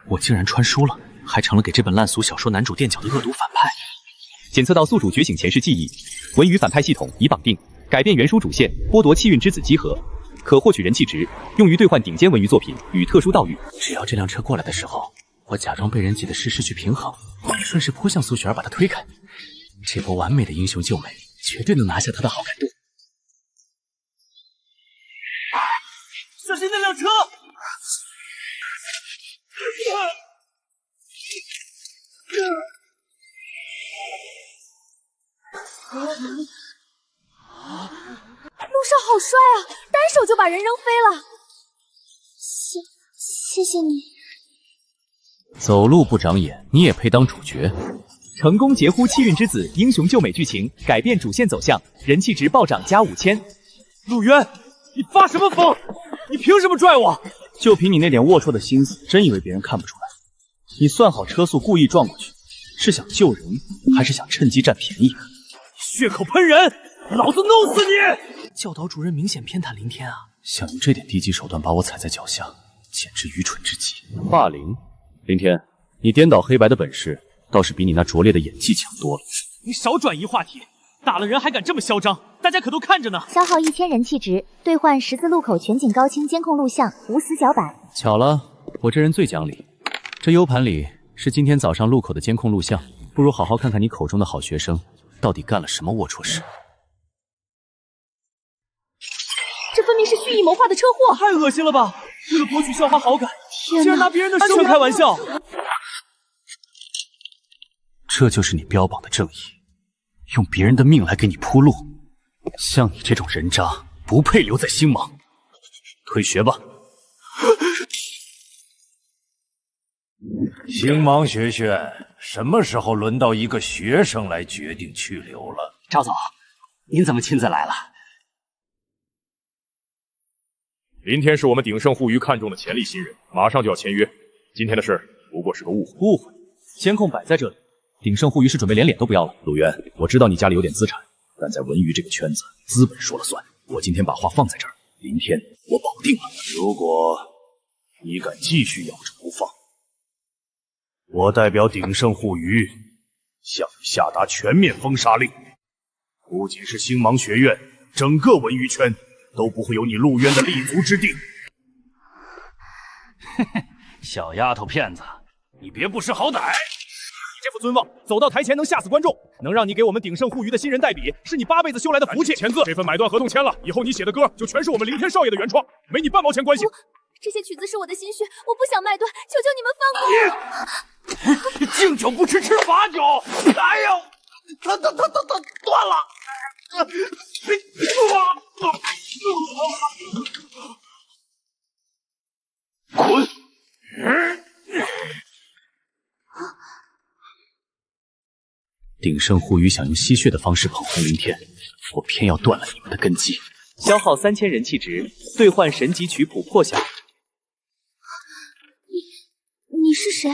我竟然穿书了，还成了给这本烂俗小说男主垫脚的恶毒反派。检测到宿主觉醒前世记忆，文娱反派系统已绑定，改变原书主线，剥夺气运之子集合，可获取人气值，用于兑换顶尖文娱作品与特殊道具。只要这辆车过来的时候，我假装被人挤得失去平衡，顺势扑向苏雪儿，把她推开。这波完美的英雄救美，绝对能拿下她的好感度。小心那辆车！陆少好帅啊，单手就把人扔飞了。谢谢你。走路不长眼，你也配当主角？成功截呼气运之子英雄救美剧情，改变主线走向，人气值暴涨加5000。陆渊，你发什么疯？你凭什么拽我？就凭你那点龌龊的心思，真以为别人看不出来？你算好车速故意撞过去，是想救人，还是想趁机占便宜？血口喷人，老子弄死你！教导主任明显偏袒林天啊，想用这点低级手段把我踩在脚下，简直愚蠢至极。霸凌，林天，你颠倒黑白的本事倒是比你那拙劣的演技强多了。你少转移话题，打了人还敢这么嚣张，大家可都看着呢。消耗1000人气值，兑换十字路口全景高清监控录像，无死角版。巧了，我这人最讲理。这 U 盘里是今天早上路口的监控录像，不如好好看看你口中的好学生到底干了什么龌龊事。这分明是蓄意谋划的车祸！太恶心了吧！为了博取校花好感，竟然拿别人的生命开玩笑。这就是你标榜的正义，用别人的命来给你铺路。像你这种人渣，不配留在星芒。退学吧。星芒学院什么时候轮到一个学生来决定去留了？赵总，您怎么亲自来了？林天是我们鼎盛互娱看中的潜力新人，马上就要签约。今天的事不过是个误会。误会？监控摆在这里，鼎盛互娱是准备连脸都不要了。陆渊，我知道你家里有点资产，但在文娱这个圈子，资本说了算。我今天把话放在这儿，林天，我保定了。如果你敢继续咬着不放，我代表鼎盛互娱向你下达全面封杀令。不仅是星芒学院，整个文娱圈都不会有你陆渊的立足之地。嘿嘿，小丫头片子，你别不识好歹！你这副尊望，走到台前能吓死观众，能让你给我们鼎盛互娱的新人代笔，是你8辈子修来的福气。签字，这份买断合同签了，以后你写的歌就全是我们林天少爷的原创，没你半毛钱关系。这些曲子是我的心血，我不想卖断，求求你们放过我！敬酒不吃吃罚酒！哎呦，他断了！滚！鼎盛互娱想用吸血的方式捧红林天，我偏要断了你们的根基。消耗3000人气值，兑换神级曲谱破晓。你是谁？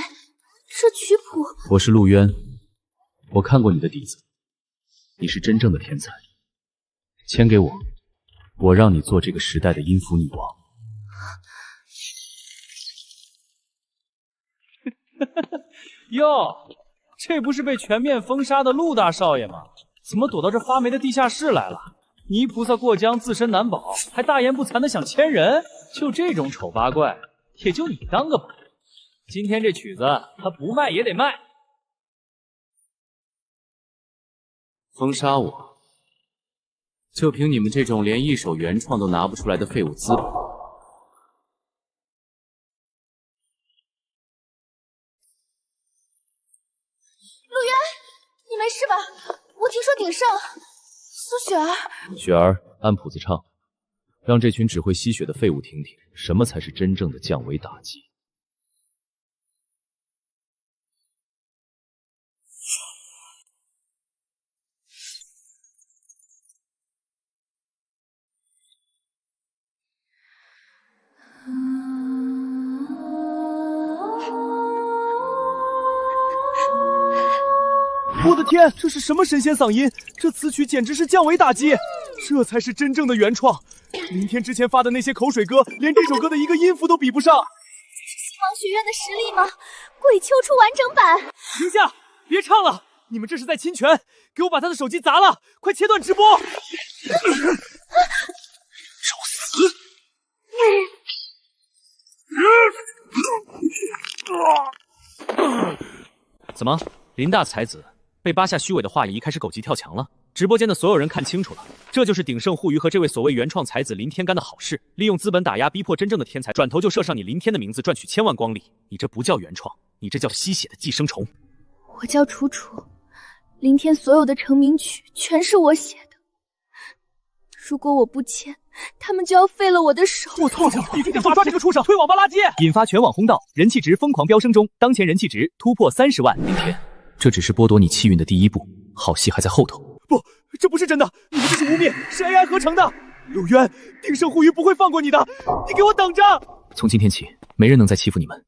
这曲谱……我是陆渊，我看过你的底子，你是真正的天才。签给我，我让你做这个时代的音符女王。哟，这不是被全面封杀的陆大少爷吗？怎么躲到这发霉的地下室来了？泥菩萨过江，自身难保，还大言不惭的想签人？就这种丑八怪，也就你当个宝。今天这曲子，他不卖也得卖。封杀我，就凭你们这种连一首原创都拿不出来的废物资本。陆渊，你没事吧？我听说鼎盛，苏雪儿。雪儿，按谱子唱，让这群只会吸血的废物听听，什么才是真正的降维打击。我的天，这是什么神仙嗓音？这词曲简直是降维打击，这才是真正的原创。林天之前发的那些口水歌，连这首歌的一个音符都比不上。星芒王学院的实力吗？鬼秋出完整版。停下，别唱了，你们这是在侵权！给我把他的手机砸了，快切断直播！找死！怎么，林大才子被扒下虚伪的画仪，开始狗急跳墙了？直播间的所有人看清楚了，这就是鼎盛护鱼和这位所谓原创才子林天干的好事，利用资本打压逼迫真正的天才，转头就射上你林天的名字，赚取千万光利。你这不叫原创，你这叫吸血的寄生虫。我叫楚楚，林天所有的成名曲全是我写的。如果我不签，他们就要废了我的手。我操！你今天抓这个畜生，推网吧垃圾，引发全网轰动，人气值疯狂飙升中，当前人气值突破30万。林天，这只是剥夺你气运的第一步，好戏还在后头。不，这不是真的，你们这是污蔑，是 AI 合成的。陆渊，鼎盛护鱼不会放过你的，你给我等着！从今天起，没人能再欺负你们。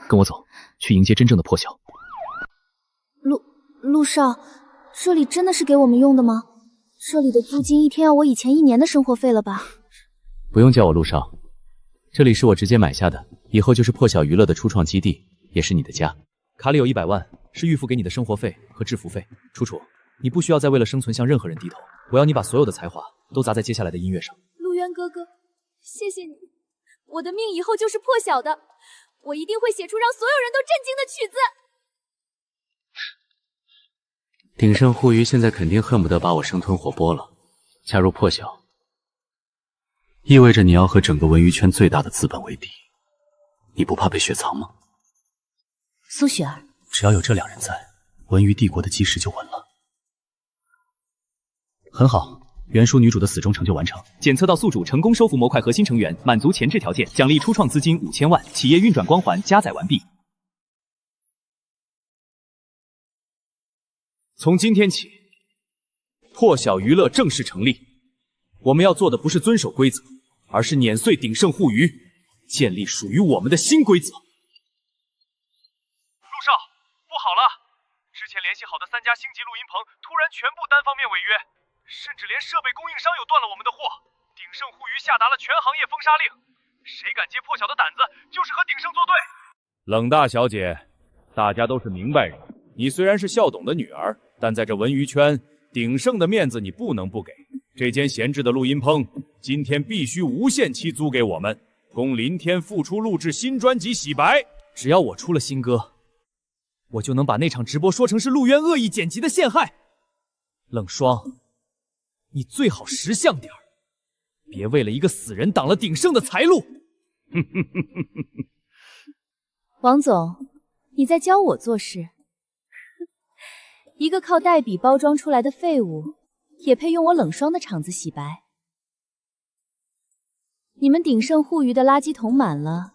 跟我走，去迎接真正的破晓。陆少，这里真的是给我们用的吗？这里的租金一天要我以前1年的生活费了吧？不用叫我陆少，这里是我直接买下的，以后就是破晓娱乐的初创基地，也是你的家。卡里有100万，是预付给你的生活费和制服费。楚楚，你不需要再为了生存向任何人低头，我要你把所有的才华都砸在接下来的音乐上。陆渊哥哥，谢谢你，我的命以后就是破晓的，我一定会写出让所有人都震惊的曲子。鼎盛护鱼现在肯定恨不得把我生吞活剥了。加入破晓，意味着你要和整个文娱圈最大的资本为敌，你不怕被雪藏吗？苏雪儿，只要有这2人在，文娱帝国的基石就稳了。很好，原书女主的死忠成就完成，检测到宿主成功收服模块核心成员，满足前置条件，奖励初创资金5000万，企业运转光环加载完毕。从今天起，破晓娱乐正式成立。我们要做的不是遵守规则，而是碾碎鼎盛护鱼，建立属于我们的新规则。陆少，不好了！之前联系好的3家星级录音棚突然全部单方面违约，甚至连设备供应商又断了我们的货。鼎盛护鱼下达了全行业封杀令，谁敢接破晓的胆子，就是和鼎盛作对。冷大小姐，大家都是明白人，你虽然是校董的女儿，但在这文娱圈，鼎盛的面子你不能不给。这间闲置的录音棚，今天必须无限期租给我们，供林天复出录制新专辑《洗白》。只要我出了新歌，我就能把那场直播说成是陆渊恶意剪辑的陷害。冷霜，你最好识相点儿，别为了一个死人挡了鼎盛的财路。王总，你在教我做事？一个靠代笔包装出来的废物，也配用我冷霜的场子洗白？你们鼎盛护鱼的垃圾桶满了，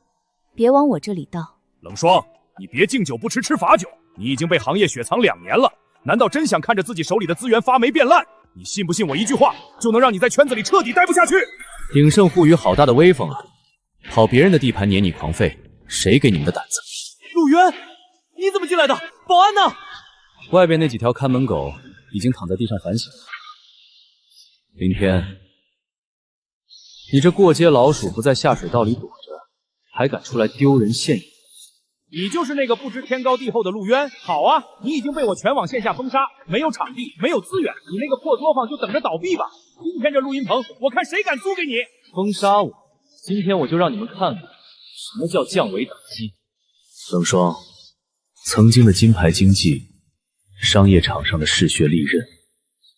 别往我这里倒。冷霜，你别敬酒不吃吃罚酒，你已经被行业雪藏2年了，难道真想看着自己手里的资源发霉变烂？你信不信我一句话就能让你在圈子里彻底待不下去？鼎盛护鱼好大的威风啊！跑别人的地盘撵你狂吠，谁给你们的胆子？陆渊，你怎么进来的？保安呢？外边那几条看门狗已经躺在地上反省了。林天，你这过街老鼠不在下水道里躲着，还敢出来丢人现眼？你就是那个不知天高地厚的陆渊。好啊，你已经被我全网线下封杀，没有场地，没有资源，你那个破作坊就等着倒闭吧。今天这录音棚，我看谁敢租给你。封杀我？今天我就让你们看看什么叫降维打击。冷霜，曾经的金牌经济，商业场上的嗜血利刃，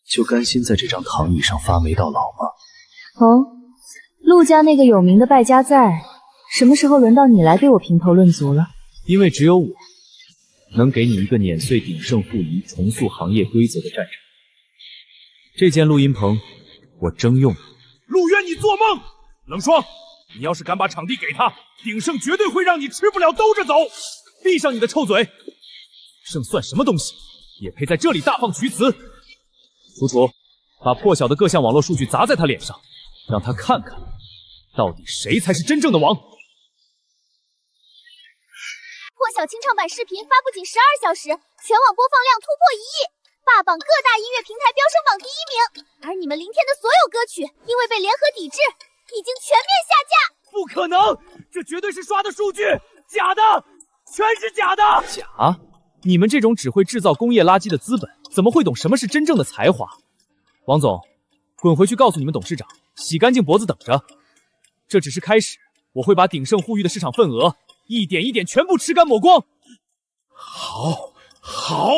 就甘心在这张躺椅上发霉到老吗？哦，陆家那个有名的败家在，什么时候轮到你来给我评头论足了？因为只有我能给你一个碾碎鼎盛护鱼、重塑行业规则的战场。这间录音棚我征用了。陆渊，你做梦！冷霜，你要是敢把场地给他，鼎盛绝对会让你吃不了兜着走。闭上你的臭嘴！盛算什么东西，也配在这里大放厥词？楚楚，把破晓的各项网络数据砸在他脸上，让他看看，到底谁才是真正的王。破晓清唱版视频发布仅12小时，全网播放量突破1亿，霸榜各大音乐平台飙升榜第1名。而你们林天的所有歌曲，因为被联合抵制，已经全面下架。不可能，这绝对是刷的数据，假的，全是假的！假？你们这种只会制造工业垃圾的资本，怎么会懂什么是真正的才华？王总，滚回去告诉你们董事长，洗干净脖子等着。这只是开始，我会把鼎盛护育的市场份额一点一点全部吃干抹光。好，好，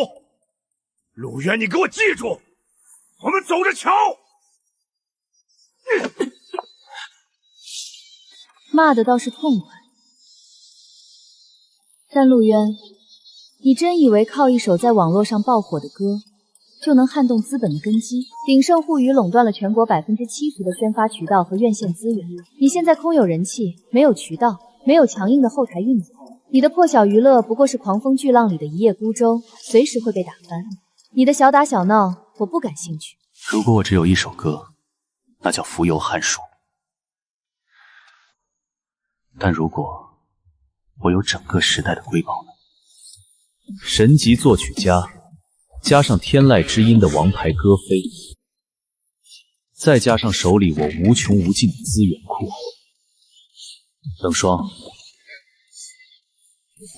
陆渊，你给我记住，我们走着瞧。骂的倒是痛快，但陆渊，你真以为靠一首在网络上爆火的歌，就能撼动资本的根基？鼎盛护娱垄断了全国70%的宣发渠道和院线资源，你现在空有人气，没有渠道，没有强硬的后台运作，你的破晓娱乐不过是狂风巨浪里的一叶孤舟，随时会被打翻。你的小打小闹，我不感兴趣。如果我只有一首歌，那叫浮游寒暑。但如果我有整个时代的瑰宝呢？神级作曲家，加上天籁之音的王牌歌妃，再加上手里我无穷无尽的资源库。冷霜，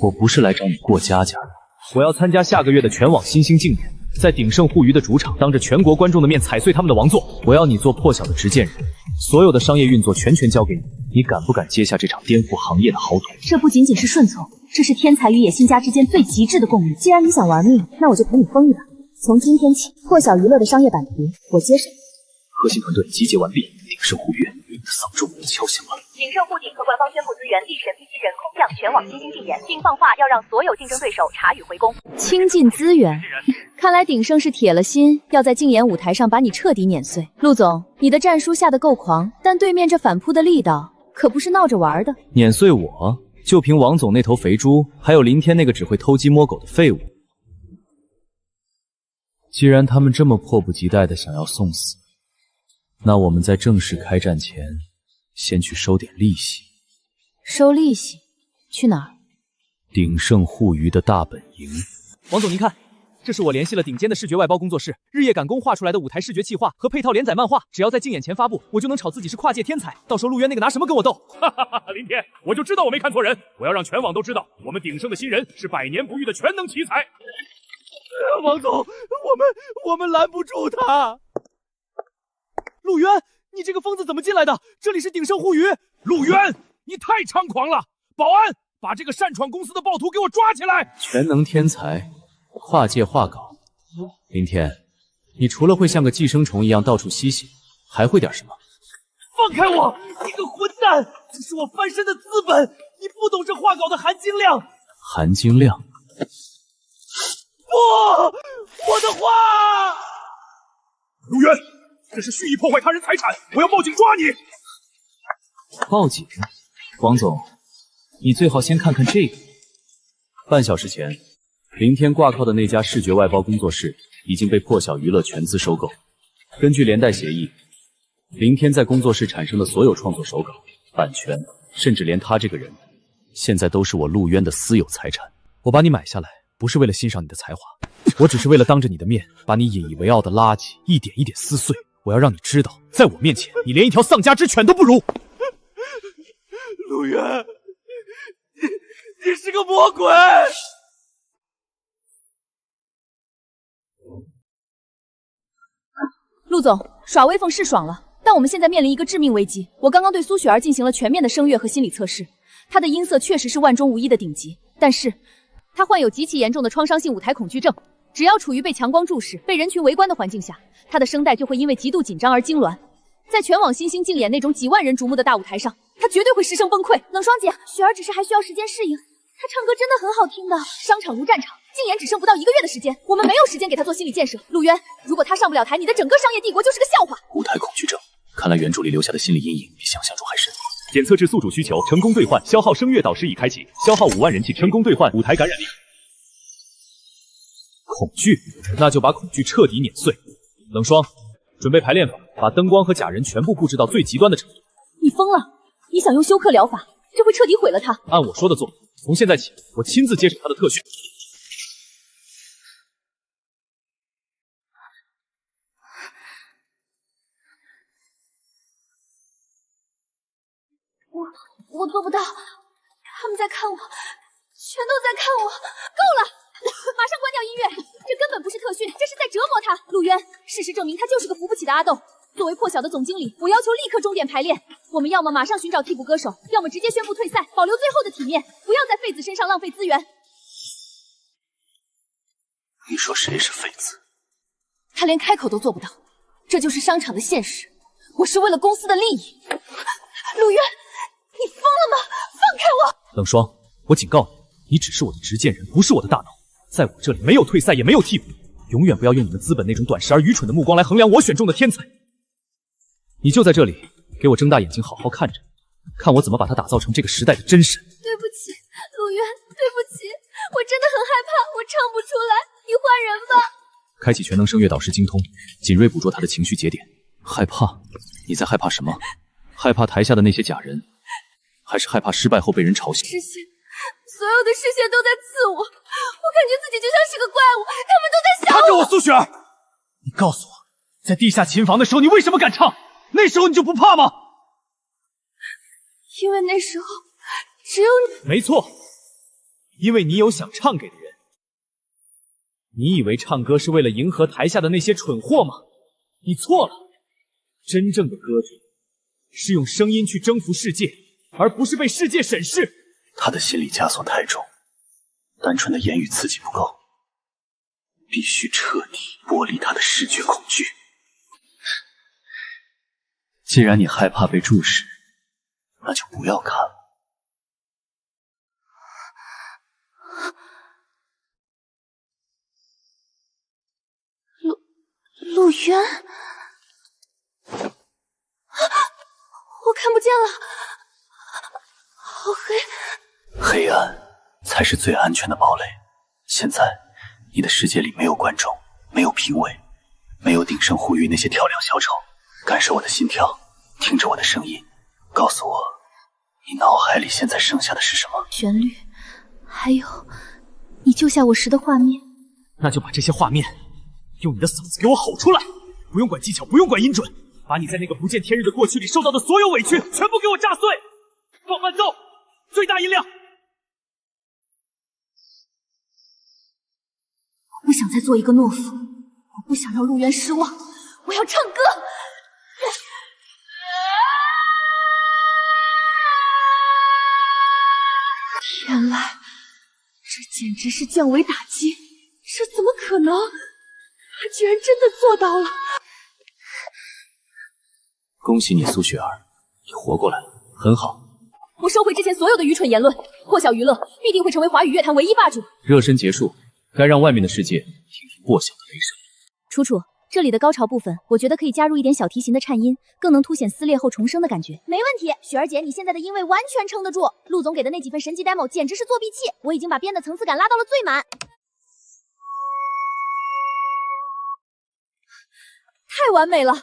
我不是来找你过家家的，我要参加下个月的全网新星竞演，在鼎盛护娱的主场，当着全国观众的面踩碎他们的王座。我要你做破晓的执剑人，所有的商业运作全权交给你。你敢不敢接下这场颠覆行业的豪赌？这不仅仅是顺从，这是天才与野心家之间最极致的共鸣。既然你想玩命，那我就陪你疯一把。从今天起，破晓娱乐的商业版图我接手。核心团队集结完毕，鼎盛护娱，你的丧钟敲响了。鼎盛护鼎和官方宣布资源历审批机器人空降全网新星竞演，并放话要让所有竞争对手查与回宫。倾尽资源，看来鼎盛是铁了心要在竞演舞台上把你彻底碾碎。陆总，你的战书下得够狂，但对面这反扑的力道可不是闹着玩的。碾碎我，就凭王总那头肥猪，还有林天那个只会偷鸡摸狗的废物。既然他们这么迫不及待的想要送死，那我们在正式开战前，先去收点利息。收利息？去哪儿？鼎盛护娱的大本营。王总您看，这是我联系了顶尖的视觉外包工作室，日夜赶工画出来的舞台视觉企划和配套连载漫画，只要在竞演前发布，我就能炒自己是跨界天才。到时候陆渊那个拿什么跟我斗？哈哈哈！林天，我就知道我没看错人，我要让全网都知道，我们鼎盛的新人是百年不遇的全能奇才。王总，我们拦不住他。陆渊，你这个疯子怎么进来的？这里是鼎盛护娱。陆渊，你太猖狂了！保安，把这个擅闯公司的暴徒给我抓起来！全能天才，跨界画稿。林天，你除了会像个寄生虫一样到处吸血，还会点什么？放开我，你个混蛋！这是我翻身的资本，你不懂这画稿的含金量。含金量？不，我的画！陆渊，这是蓄意破坏他人财产，我要报警抓你！报警？王总，你最好先看看这个。半小时前，林天挂靠的那家视觉外包工作室已经被破晓娱乐全资收购。根据连带协议，林天在工作室产生的所有创作手稿、版权，甚至连他这个人，现在都是我陆渊的私有财产。我把你买下来，不是为了欣赏你的才华，我只是为了当着你的面，把你引以为傲的垃圾一点一点撕碎。我要让你知道，在我面前，你连一条丧家之犬都不如。陆渊，你是个魔鬼！陆总，耍威风是爽了，但我们现在面临一个致命危机。我刚刚对苏雪儿进行了全面的声乐和心理测试，她的音色确实是万中无一的顶级，但是她患有极其严重的创伤性舞台恐惧症。只要处于被强光注视、被人群围观的环境下，她的声带就会因为极度紧张而痉挛。在全网新星竞演那种几万人瞩目的大舞台上，她绝对会失声崩溃。冷霜姐，雪儿只是还需要时间适应，她唱歌真的很好听的。商场如战场，竞演只剩不到1个月的时间，我们没有时间给她做心理建设。陆渊，如果她上不了台，你的整个商业帝国就是个笑话。舞台恐惧症，看来原著里留下的心理阴影比想象中还深。检测至宿主需求，成功兑换，消耗声乐导师已开启，消耗5万人气，成功兑换舞台感染力。恐惧，那就把恐惧彻底碾碎。冷霜，准备排练法，把灯光和假人全部布置到最极端的程度。你疯了！你想用休克疗法，这会彻底毁了他。按我说的做，从现在起，我亲自接手他的特训。我做不到，他们在看我，全都在看我。够了，马上关掉音乐，这根本不是特训，这是在折磨他。陆渊，事实证明他就是个扶不起的阿斗。作为破晓的总经理，我要求立刻终点排练。我们要么马上寻找替补歌手，要么直接宣布退赛，保留最后的体面，不要在废子身上浪费资源。你说谁是废子？他连开口都做不到，这就是商场的现实。我是为了公司的利益。陆渊，你疯了吗？放开我！冷霜，我警告你，你只是我的执剑人，不是我的大脑。在我这里没有退赛，也没有替补。永远不要用你们资本那种短视而愚蠢的目光来衡量我选中的天才。你就在这里，给我睁大眼睛好好看着，看我怎么把他打造成这个时代的真神。对不起，陆渊，对不起，我真的很害怕，我唱不出来，你换人吧。开启全能声乐导师精通，紧锐捕捉他的情绪节点。害怕？你在害怕什么？害怕台下的那些假人，还是害怕失败后被人嘲笑？视线，所有的视线都在刺我，我感觉自己就像是个怪物，他们都在笑我。看着我，苏雪儿，你告诉我，在地下琴房的时候，你为什么敢唱？那时候你就不怕吗？因为那时候只有你。没错，因为你有想唱给的人。你以为唱歌是为了迎合台下的那些蠢货吗？你错了，真正的歌者是用声音去征服世界，而不是被世界审视。他的心理枷锁太重，单纯的言语刺激不够，必须彻底剥离他的视觉恐惧。既然你害怕被注视，那就不要看了。陆渊，我看不见了，好黑。黑暗才是最安全的堡垒。现在，你的世界里没有观众，没有评委，没有鼎盛呼吁那些跳梁小丑。感受我的心跳，听着我的声音，告诉我，你脑海里现在剩下的是什么？旋律，还有你救下我时的画面。那就把这些画面用你的嗓子给我吼出来，不用管技巧，不用管音准，把你在那个不见天日的过去里受到的所有委屈全部给我炸碎。放伴奏，最大音量。我不想再做一个懦夫，我不想让陆渊失望，我要唱歌。天籁，这简直是降维打击，这怎么可能？他居然真的做到了！恭喜你，苏雪儿，你活过来了，很好。我收回之前所有的愚蠢言论，破晓娱乐必定会成为华语乐坛唯一霸主。热身结束，该让外面的世界听听破晓的雷声。楚楚，这里的高潮部分，我觉得可以加入一点小提琴的颤音，更能凸显撕裂后重生的感觉。没问题，雪儿姐，你现在的音位完全撑得住。陆总给的那几份神级 demo 简直是作弊器，我已经把编的层次感拉到了最满。太完美了！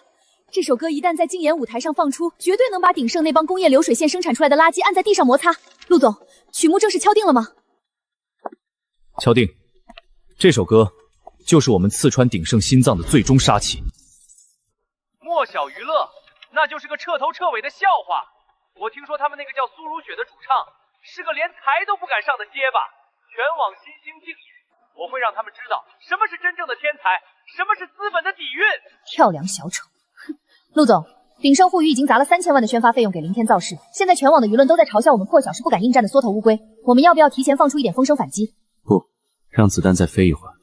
这首歌一旦在竞演舞台上放出，绝对能把鼎盛那帮工业流水线生产出来的垃圾按在地上摩擦。陆总，曲目正式敲定了吗？敲定。这首歌就是我们刺穿鼎盛心脏的最终杀器。莫小娱乐，那就是个彻头彻尾的笑话。我听说他们那个叫苏如雪的主唱，是个连台都不敢上的结巴。全网新星竞演，我会让他们知道什么是真正的天才，什么是资本的底蕴。跳梁小丑，哼！陆总，鼎盛互娱已经砸了3000万的宣发费用给林天造势，现在全网的舆论都在嘲笑我们破晓是不敢应战的缩头乌龟。我们要不要提前放出一点风声反击？不，让子弹再飞一会儿，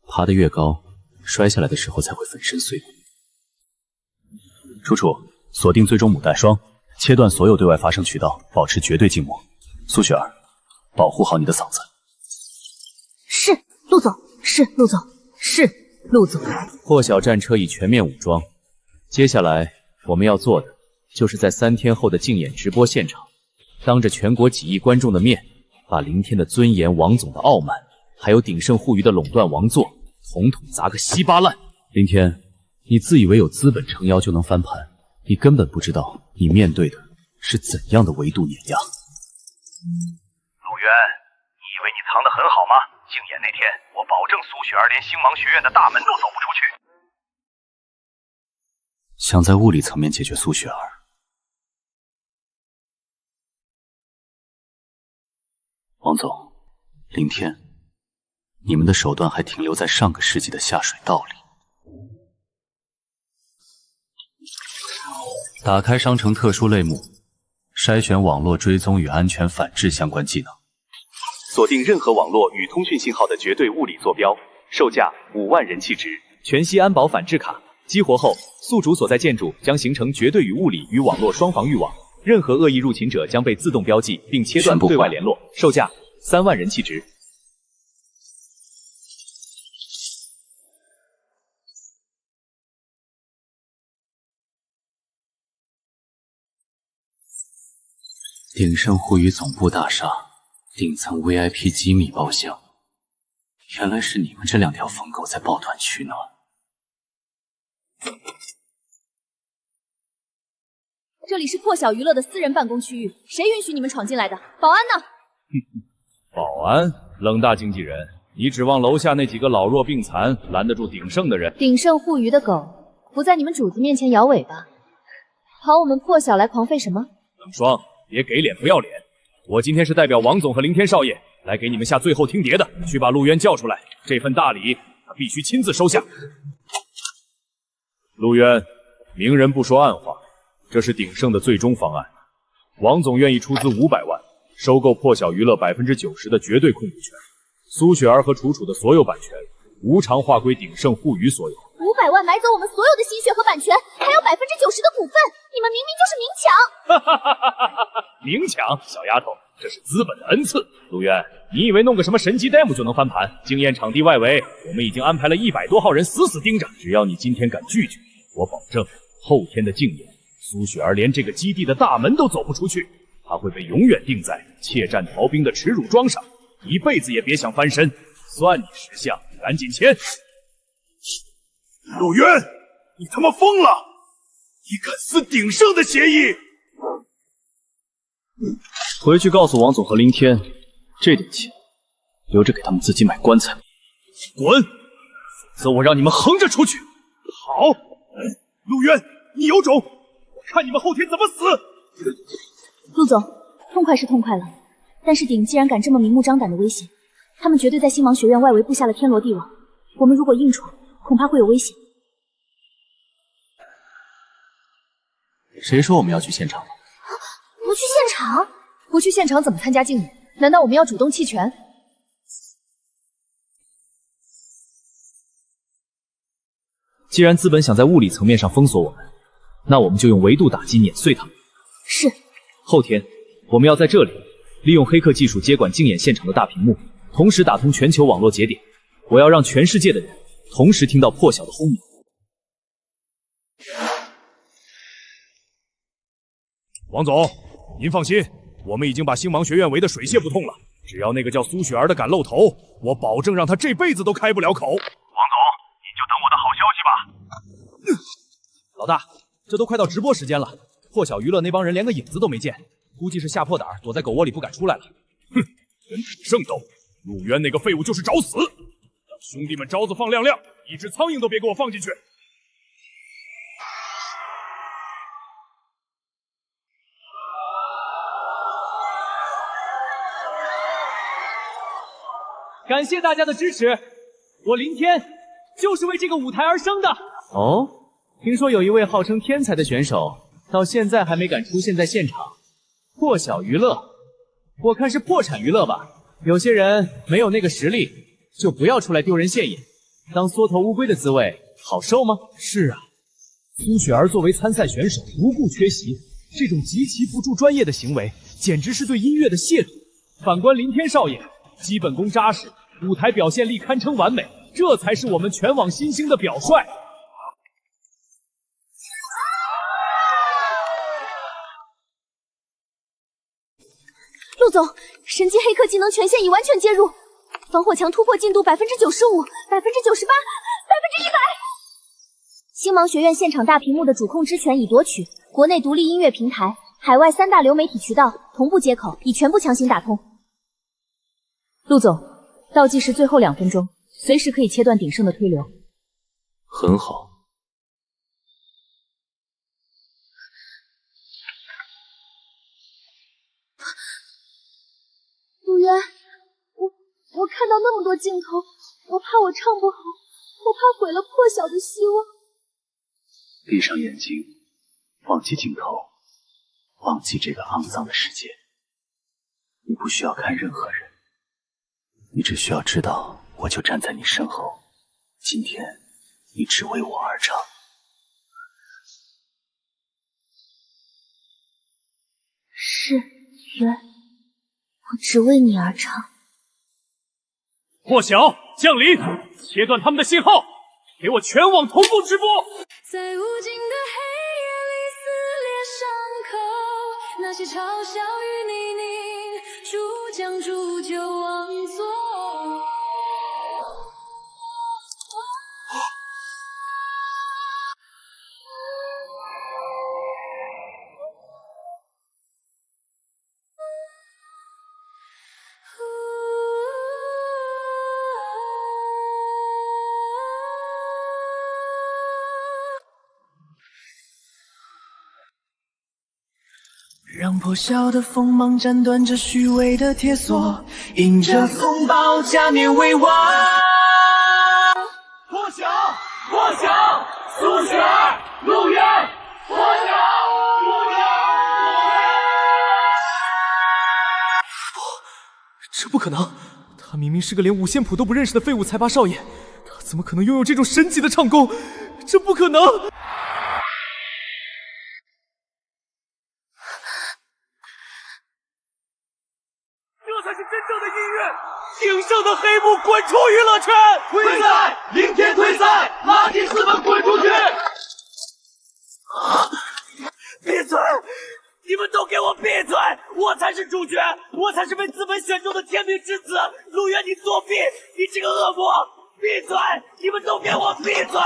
爬得越高，摔下来的时候才会粉身碎骨。楚楚，锁定最终母带双，切断所有对外发声渠道，保持绝对静默。苏雪儿，保护好你的嗓子。是，陆总。是，陆总。是，陆总。破晓战车已全面武装，接下来我们要做的，就是在3天后的竞演直播现场，当着全国几亿观众的面，把林天的尊严、王总的傲慢，还有鼎盛互娱的垄断王座，统统砸个稀巴烂。林天，你自以为有资本撑腰就能翻盘，你根本不知道你面对的是怎样的维度碾压。陆渊，你以为你藏得很好吗？竞演那天，我保证苏雪儿连星芒学院的大门都走不出去。想在物理层面解决苏雪儿，王总，林天，你们的手段还停留在上个世纪的下水道里。打开商城特殊类目，筛选网络追踪与安全反制相关技能，锁定任何网络与通讯信号的绝对物理坐标，售价5万人气值。全息安保反制卡激活后，宿主所在建筑将形成绝对与物理与网络双防御网，任何恶意入侵者将被自动标记并切断对外联络，售价3万人气值。鼎盛互娱总部大厦顶层 VIP 机密包厢，原来是你们这两条疯狗在抱团取暖。这里是破晓娱乐的私人办公区域，谁允许你们闯进来的？保安呢？保安，冷大经纪人，你指望楼下那几个老弱病残拦得住鼎盛的人？鼎盛互娱的狗不在你们主子面前摇尾巴，跑我们破晓来狂吠什么？冷霜，别给脸不要脸！我今天是代表王总和林天少爷来给你们下最后听牒的，去把陆渊叫出来，这份大礼他必须亲自收下。陆渊，明人不说暗话，这是鼎盛的最终方案。王总愿意出资500万，收购破晓娱乐90%的绝对控股权，苏雪儿和楚楚的所有版权无偿划归鼎盛互娱所有。500万买走我们所有的心血和版权，还有90%的股份，你们明明就是明抢！明抢，小丫头，这是资本的恩赐。陆渊，你以为弄个什么神级 demo 就能翻盘？经验场地外围，我们已经安排了100多号人死死盯着，只要你今天敢拒绝，我保证后天的竞演，苏雪儿连这个基地的大门都走不出去，她会被永远钉在怯战逃兵的耻辱桩上，一辈子也别想翻身。算你识相，赶紧签！陆渊，你他妈疯了！你敢撕鼎盛的协议？回去告诉王总和林天，这点钱留着给他们自己买棺材。滚！否则我让你们横着出去。好，陆渊，你有种！我看你们后天怎么死！陆总，痛快是痛快了，但是鼎既然敢这么明目张胆的威胁，他们绝对在星芒学院外围布下了天罗地网。我们如果硬闯，恐怕会有危险。谁说我们要去现场了？不去现场？不去现场怎么参加竞演？难道我们要主动弃权？既然资本想在物理层面上封锁我们，那我们就用维度打击碾碎他们。是。后天我们要在这里利用黑客技术接管竞演现场的大屏幕，同时打通全球网络节点。我要让全世界的人同时听到破晓的轰鸣。王总，您放心，我们已经把星芒学院围得水泄不通了。只要那个叫苏雪儿的敢露头，我保证让他这辈子都开不了口。王总，你就等我的好消息吧。老大，这都快到直播时间了，破晓娱乐那帮人连个影子都没见，估计是吓破胆躲在狗窝里不敢出来了。哼，跟鼎盛斗，陆渊那个废物就是找死！让兄弟们招子放亮亮，一只苍蝇都别给我放进去！感谢大家的支持，我林天就是为这个舞台而生的。哦，听说有一位号称天才的选手，到现在还没敢出现在现场。破晓娱乐，我看是破产娱乐吧。有些人没有那个实力，就不要出来丢人现眼，当缩头乌龟的滋味好受吗？是啊，苏雪儿作为参赛选手无故缺席，这种极其不注专业的行为，简直是对音乐的亵渎。反观林天少爷，基本功扎实，舞台表现力堪称完美，这才是我们全网新星的表率。陆总，神级黑客技能权限已完全接入，防火墙突破进度95%、98%、100%。星芒学院现场大屏幕的主控之权已夺取，国内独立音乐平台、海外3大流媒体渠道同步接口已全部强行打通。陆总，倒计时最后2分钟，随时可以切断鼎盛的推流。很好。陆渊。到那么多镜头，我怕我唱不好，我怕毁了破晓的希望。闭上眼睛，忘记镜头，忘记这个肮脏的世界。你不需要看任何人，你只需要知道，我就站在你身后。今天，你只为我而唱。是渊，我只为你而唱。破晓降临，切断他们的信号，给我全网同步直播。在无尽的黑夜里撕裂伤口，那些嘲笑与泥泞，煮将煮酒忘作。让破晓的锋芒斩断这虚伪的铁锁，迎着风暴加冕为王。破晓，破晓，苏雪儿，陆渊，破晓，陆渊。这不可能！他明明是个连五线谱都不认识的废物才拔少爷，他怎么可能拥有这种神奇的唱功？这不可能！鼎盛的黑幕滚出娱乐圈！退赛，明天退赛，垃圾资本滚出去！闭嘴！你们都给我闭嘴！我才是主角，我才是被资本选中的天命之子。陆渊，你作弊！你这个恶魔！闭嘴！你们都给我闭嘴！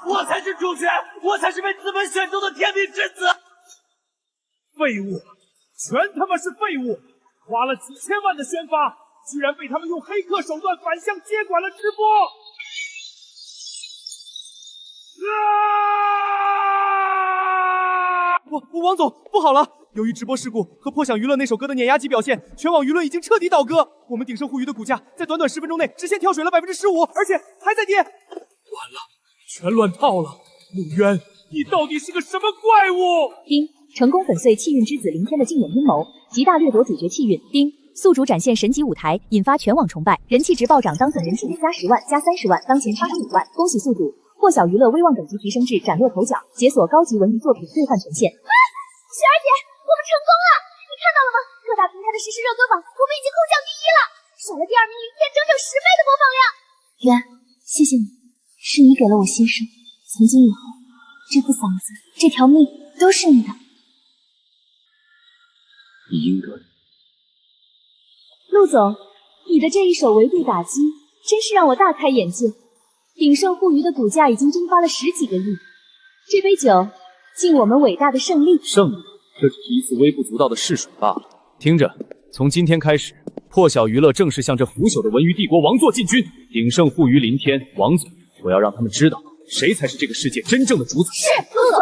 我才是主角，我才是被资本选中的天命之子。废物，全他妈是废物！花了几千万的宣发。居然被他们用黑客手段反向接管了直播！王总，不好了！由于直播事故和破响娱乐那首歌的碾压级表现，全网舆论已经彻底倒戈。我们鼎盛互娱的股价在短短10分钟内直线跳水了15%，而且还在跌。完了，全乱套了！陆渊，你到底是个什么怪物？丁，成功粉碎气运之子林天的竞演阴谋，极大掠夺主角气运。丁。宿主展现神级舞台，引发全网崇拜，人气值暴涨，当粉人数加10万加30万，当前85万。恭喜宿主，破晓娱乐威望等级提升至崭露头角，解锁高级文娱作品兑换权限。雪儿姐，我们成功了！你看到了吗？各大平台的实时热歌榜，我们已经空降第1了，少了第2名林天整整10倍的播放量。渊，谢谢你，是你给了我新生，从今以后，这副嗓子，这条命都是你的。你应得的。陆总，你的这一手维度打击真是让我大开眼界。鼎盛互娱的股价已经蒸发了10几个亿，这杯酒敬我们伟大的胜利。胜利，这只是一次微不足道的试水罢了。听着，从今天开始，破晓娱乐正式向这腐朽的文娱帝国王座进军。鼎盛互娱林天、王总，我要让他们知道，谁才是这个世界真正的主宰。是，陆总。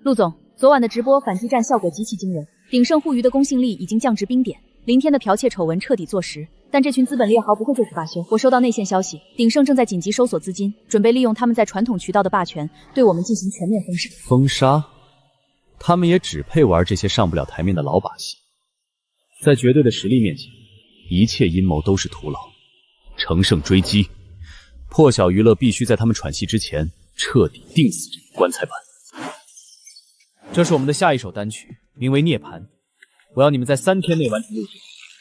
陆总，昨晚的直播反击战效果极其惊人。鼎盛互娱的公信力已经降至冰点，林天的剽窃丑闻彻底坐实，但这群资本劣豪不会就此罢休。我收到内线消息，鼎盛正在紧急收索资金，准备利用他们在传统渠道的霸权，对我们进行全面封杀。封杀？他们也只配玩这些上不了台面的老把戏。在绝对的实力面前，一切阴谋都是徒劳。乘胜追击，破晓娱乐必须在他们喘息之前彻底定死这个棺材板。这是我们的下一首单曲，名为《涅槃》。我要你们在3天内完成录制。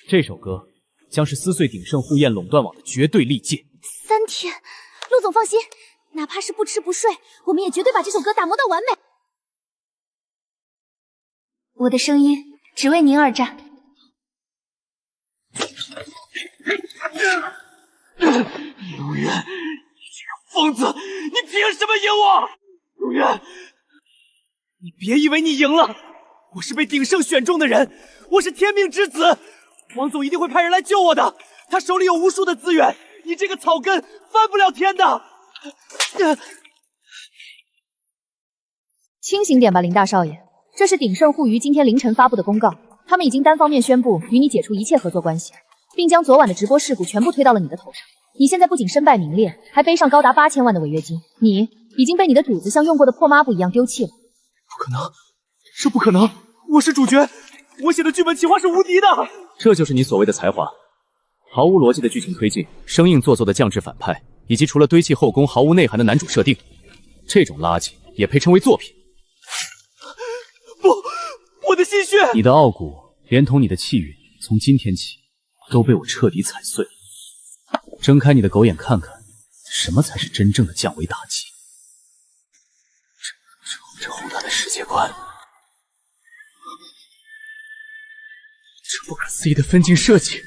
这首歌将是撕碎鼎盛互宴垄断网的绝对利剑。3天，陆总放心，哪怕是不吃不睡，我们也绝对把这首歌打磨到完美。我的声音只为您而战。陆渊，你这个疯子，你凭什么赢我？陆渊，你别以为你赢了，我是被鼎盛选中的人，我是天命之子，王总一定会派人来救我的，他手里有无数的资源，你这个草根翻不了天的。清醒点吧，林大少爷，这是鼎盛互娱今天凌晨发布的公告，他们已经单方面宣布与你解除一切合作关系。并将昨晚的直播事故全部推到了你的头上。你现在不仅身败名裂，还背上高达8000万的违约金。你已经被你的主子像用过的破抹布一样丢弃了。不可能，这不可能！我是主角，我写的剧本企划是无敌的。这就是你所谓的才华，毫无逻辑的剧情推进，生硬做作的降智反派，以及除了堆砌后宫毫无内涵的男主设定，这种垃圾也配称为作品？不，我的心血！你的傲骨，连同你的气运，从今天起都被我彻底踩碎。睁开你的狗眼看看，什么才是真正的降维打击？这宏大的世界观，这不可思议的分镜设计，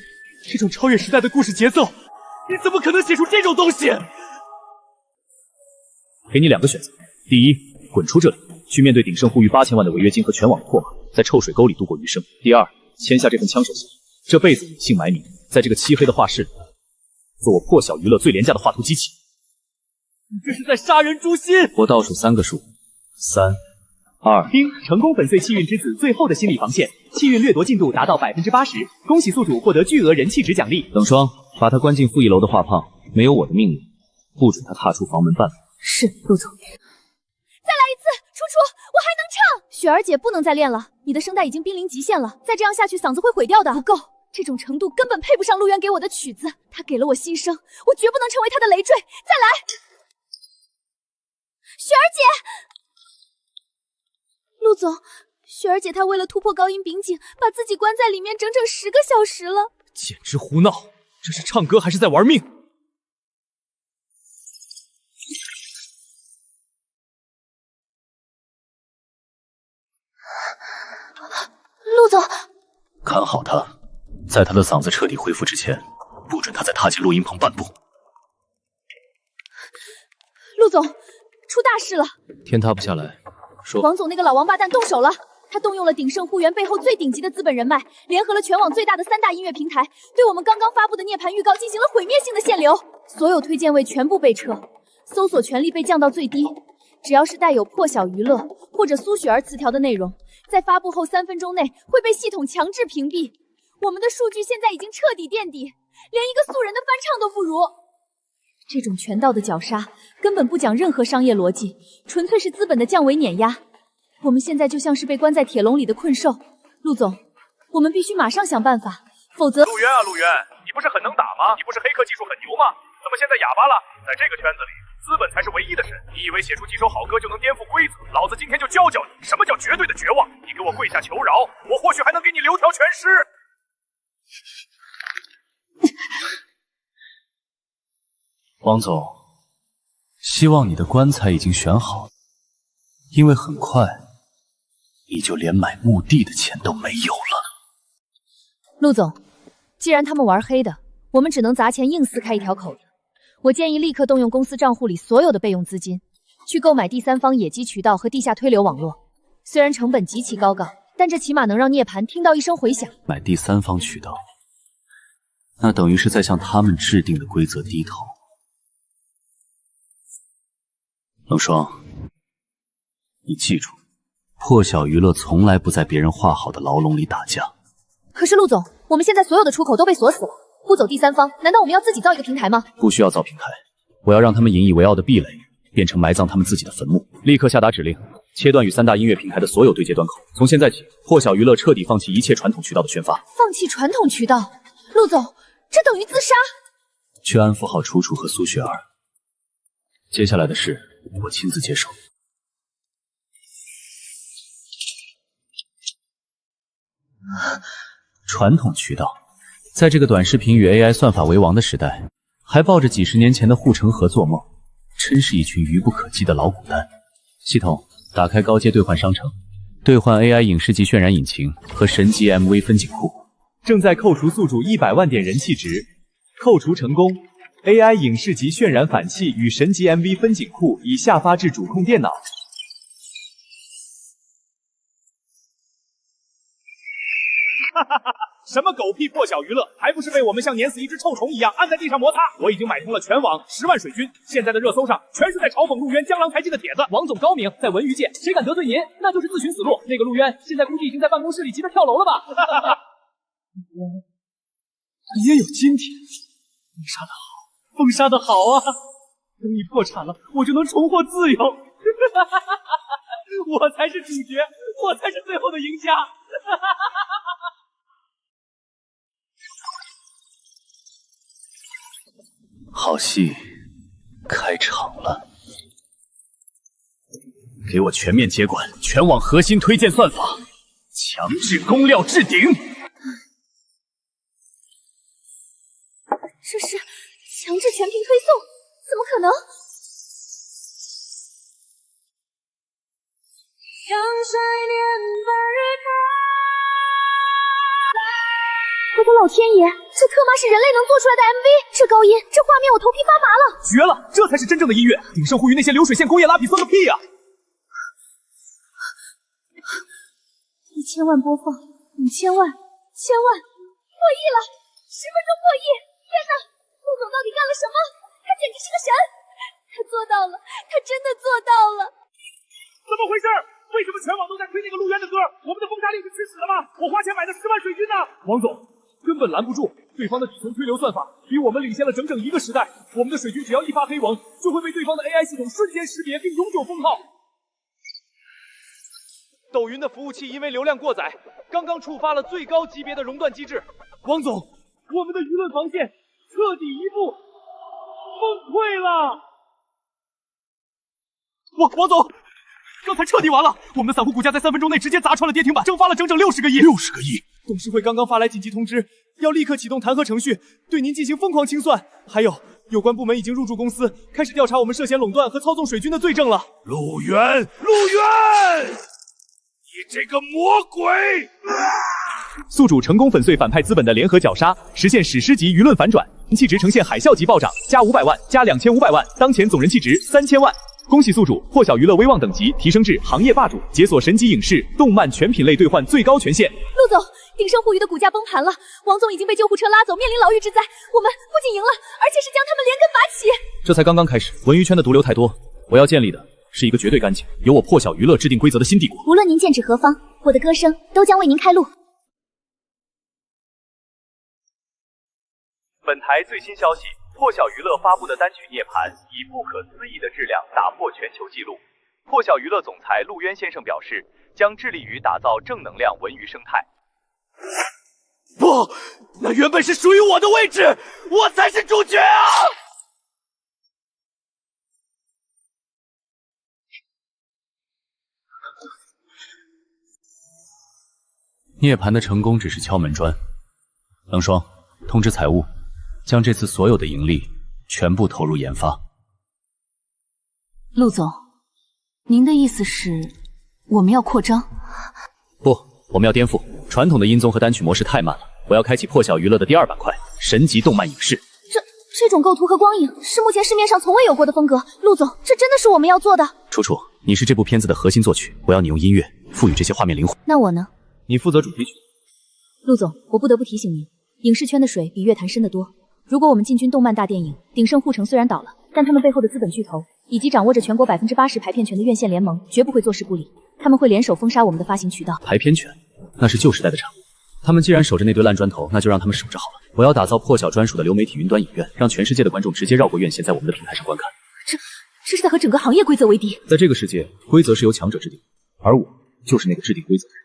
这种超越时代的故事节奏，你怎么可能写出这种东西？给你2个选择：第一，滚出这里，去面对鼎盛护域8000万的违约金和全网的破码，在臭水沟里度过余生；第二，签下这份枪手协议，这辈子隐姓埋名，在这个漆黑的画室里，做我破晓娱乐最廉价的画图机器。你这是在杀人诛心！我倒数3个数：3、2。丁成功粉碎气运之子最后的心理防线，气运掠夺进度达到80%，恭喜宿主获得巨额人气值奖励。冷霜，把他关进负1楼的画胖，没有我的命令，不准他踏出房门半步。是，陆总。再来一次，楚楚，我还能唱。雪儿姐不能再练了，你的声带已经濒临极限了，再这样下去嗓子会毁掉的。不够，这种程度根本配不上陆渊给我的曲子，他给了我新生，我绝不能成为他的累赘。再来，雪儿姐。陆总，雪儿姐她为了突破高音瓶颈，把自己关在里面整整10个小时了。简直胡闹！这是唱歌还是在玩命？陆总，看好他，在他的嗓子彻底恢复之前，不准他再踏进录音棚半步。陆总，出大事了！天塌不下来。说，王总那个老王八蛋动手了，他动用了鼎盛护园背后最顶级的资本人脉，联合了全网最大的3大音乐平台，对我们刚刚发布的涅槃预告进行了毁灭性的限流，所有推荐位全部被撤，搜索权力被降到最低，只要是带有破晓娱乐或者苏雪儿词条的内容，在发布后3分钟内会被系统强制屏蔽。我们的数据现在已经彻底垫底，连一个素人的翻唱都不如。这种权道的绞杀根本不讲任何商业逻辑，纯粹是资本的降维碾压。我们现在就像是被关在铁笼里的困兽。陆总，我们必须马上想办法，否则……陆渊啊，陆渊，你不是很能打吗？你不是黑客技术很牛吗？怎么现在哑巴了？在这个圈子里，资本才是唯一的神。你以为写出几首好歌就能颠覆规则？老子今天就教教你，什么叫绝对的绝望！你给我跪下求饶，我或许还能给你留条全尸。王总，希望你的棺材已经选好了，因为很快你就连买墓地的钱都没有了。陆总，既然他们玩黑的，我们只能砸钱硬撕开一条口子。我建议立刻动用公司账户里所有的备用资金，去购买第三方野鸡渠道和地下推流网络。虽然成本极其高昂，但这起码能让涅槃听到一声回响。买第三方渠道，那等于是在向他们制定的规则低头。冷霜，你记住，破晓娱乐从来不在别人画好的牢笼里打架。可是陆总，我们现在所有的出口都被锁死了，不走第三方，难道我们要自己造一个平台吗？不需要造平台，我要让他们引以为傲的壁垒变成埋葬他们自己的坟墓。立刻下达指令，切断与3大音乐平台的所有对接端口。从现在起，破晓娱乐彻底放弃一切传统渠道的宣发。放弃传统渠道？陆总，这等于自杀。去安抚好楚楚和苏雪儿，接下来的事我亲自接手。传统渠道，在这个短视频与 AI 算法为王的时代，还抱着几10年前的护城河做梦，真是一群愚不可及的老古蛋。系统，打开高阶兑换商城，兑换 AI 影视级渲染引擎和神级 MV 分景库。正在扣除宿主100万点人气值，扣除成功。AI 影视级渲染反器与神级 MV 分景库已下发至主控电脑。哈哈哈！什么狗屁破晓娱乐，还不是被我们像碾死一只臭虫一样按在地上摩擦？我已经买通了全网10万水军，现在的热搜上全是在嘲讽陆渊江郎才尽的帖子。王总高明，在文娱界，谁敢得罪您，那就是自寻死路。那个陆渊现在估计已经在办公室里急着跳楼了吧？你也有今天。封杀的好，封杀的好啊！等你破产了，我就能重获自由。我才是主角，我才是最后的赢家。好戏开场了，给我全面接管全网核心推荐算法，强制攻料置顶。这是强制全屏推送，怎么可能？让衰年奔日开。我的老天爷，这特妈是人类能做出来的 MV！这高音，这画面，我头皮发麻了！绝了，这才是真正的音乐，鼎盛互娱那些流水线工业拉比算个屁啊！1000万播放，5000万，1000万，破亿了！10分钟破亿！天哪，陆总到底干了什么？他简直是个神！他做到了，他真的做到了！怎么回事？为什么全网都在推那个陆渊的歌？我们的封杀令是吃屎了吗？我花钱买的10万水军呢！王总，根本拦不住，对方的底层推流算法比我们领先了整整1个时代。我们的水军只要一发黑王，就会被对方的 AI 系统瞬间识别并永久封号。抖云的服务器因为流量过载，刚刚触发了最高级别的熔断机制。王总，我们的舆论防线彻底一步崩溃了。王总，刚才彻底完了，我们的散户股价在3分钟内直接砸穿了跌停板，蒸发了整整60个亿。60个亿！董事会刚刚发来紧急通知，要立刻启动弹劾程序，对您进行疯狂清算。还有关部门已经入驻公司，开始调查我们涉嫌垄断和操纵水军的罪证了。陆渊，你这个魔鬼！宿主成功粉碎反派资本的联合绞杀，实现史诗级舆论反转，人气值呈现海啸级暴涨，加500万，加2500万，当前总人气值3000万。恭喜宿主破晓娱乐威望等级提升至行业霸主，解锁神级影视、动漫全品类兑换最高权限。陆总，鼎盛互娱的股价崩盘了，王总已经被救护车拉走，面临牢狱之灾。我们不仅赢了，而且是将他们连根拔起。这才刚刚开始，文娱圈的毒瘤太多，我要建立的是一个绝对干净、由我破晓娱乐制定规则的新帝国。无论您剑指何方，我的歌声都将为您开路。本台最新消息。破晓娱乐发布的单曲《涅槃》以不可思议的质量打破全球纪录。破晓娱乐总裁陆渊先生表示，将致力于打造正能量文娱生态。不，那原本是属于我的位置，我才是主角啊！涅槃的成功只是敲门砖。冷霜，通知财务。将这次所有的盈利全部投入研发。陆总，您的意思是我们要扩张？不，我们要颠覆传统的音综和单曲模式太慢了。我要开启破晓娱乐的第2板块——神级动漫影视。这种构图和光影是目前市面上从未有过的风格。陆总，这真的是我们要做的。楚楚，你是这部片子的核心作曲，我要你用音乐赋予这些画面灵魂。那我呢？你负责主题曲。陆总，我不得不提醒您，影视圈的水比乐坛深得多。如果我们进军动漫大电影，鼎盛护城虽然倒了，但他们背后的资本巨头以及掌握着全国80%排片权的院线联盟绝不会坐视不理，他们会联手封杀我们的发行渠道。排片权，那是旧时代的产物。他们既然守着那堆烂砖头，那就让他们守着好了。我要打造破晓专属的流媒体云端影院，让全世界的观众直接绕过院线，在我们的平台上观看。这是在和整个行业规则为敌。在这个世界，规则是由强者制定，而我就是那个制定规则的人。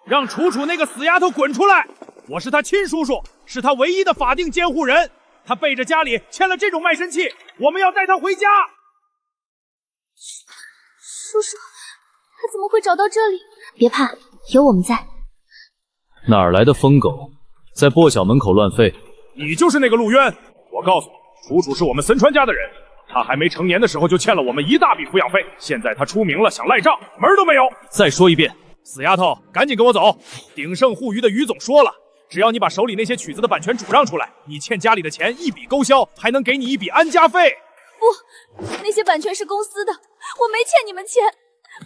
让楚楚那个死丫头滚出来！我是他亲叔叔，是他唯一的法定监护人。他背着家里签了这种卖身契，我们要带他回家。叔叔，他怎么会找到这里？别怕，有我们在。哪儿来的疯狗，在破晓门口乱吠？你就是那个陆渊。我告诉你，楚楚是我们森川家的人，他还没成年的时候就欠了我们一大笔抚养费，现在他出名了，想赖账门都没有。再说一遍，死丫头，赶紧跟我走！鼎盛互娱的于总说了，只要你把手里那些曲子的版权主让出来，你欠家里的钱一笔勾销，还能给你一笔安家费。不，那些版权是公司的，我没欠你们钱，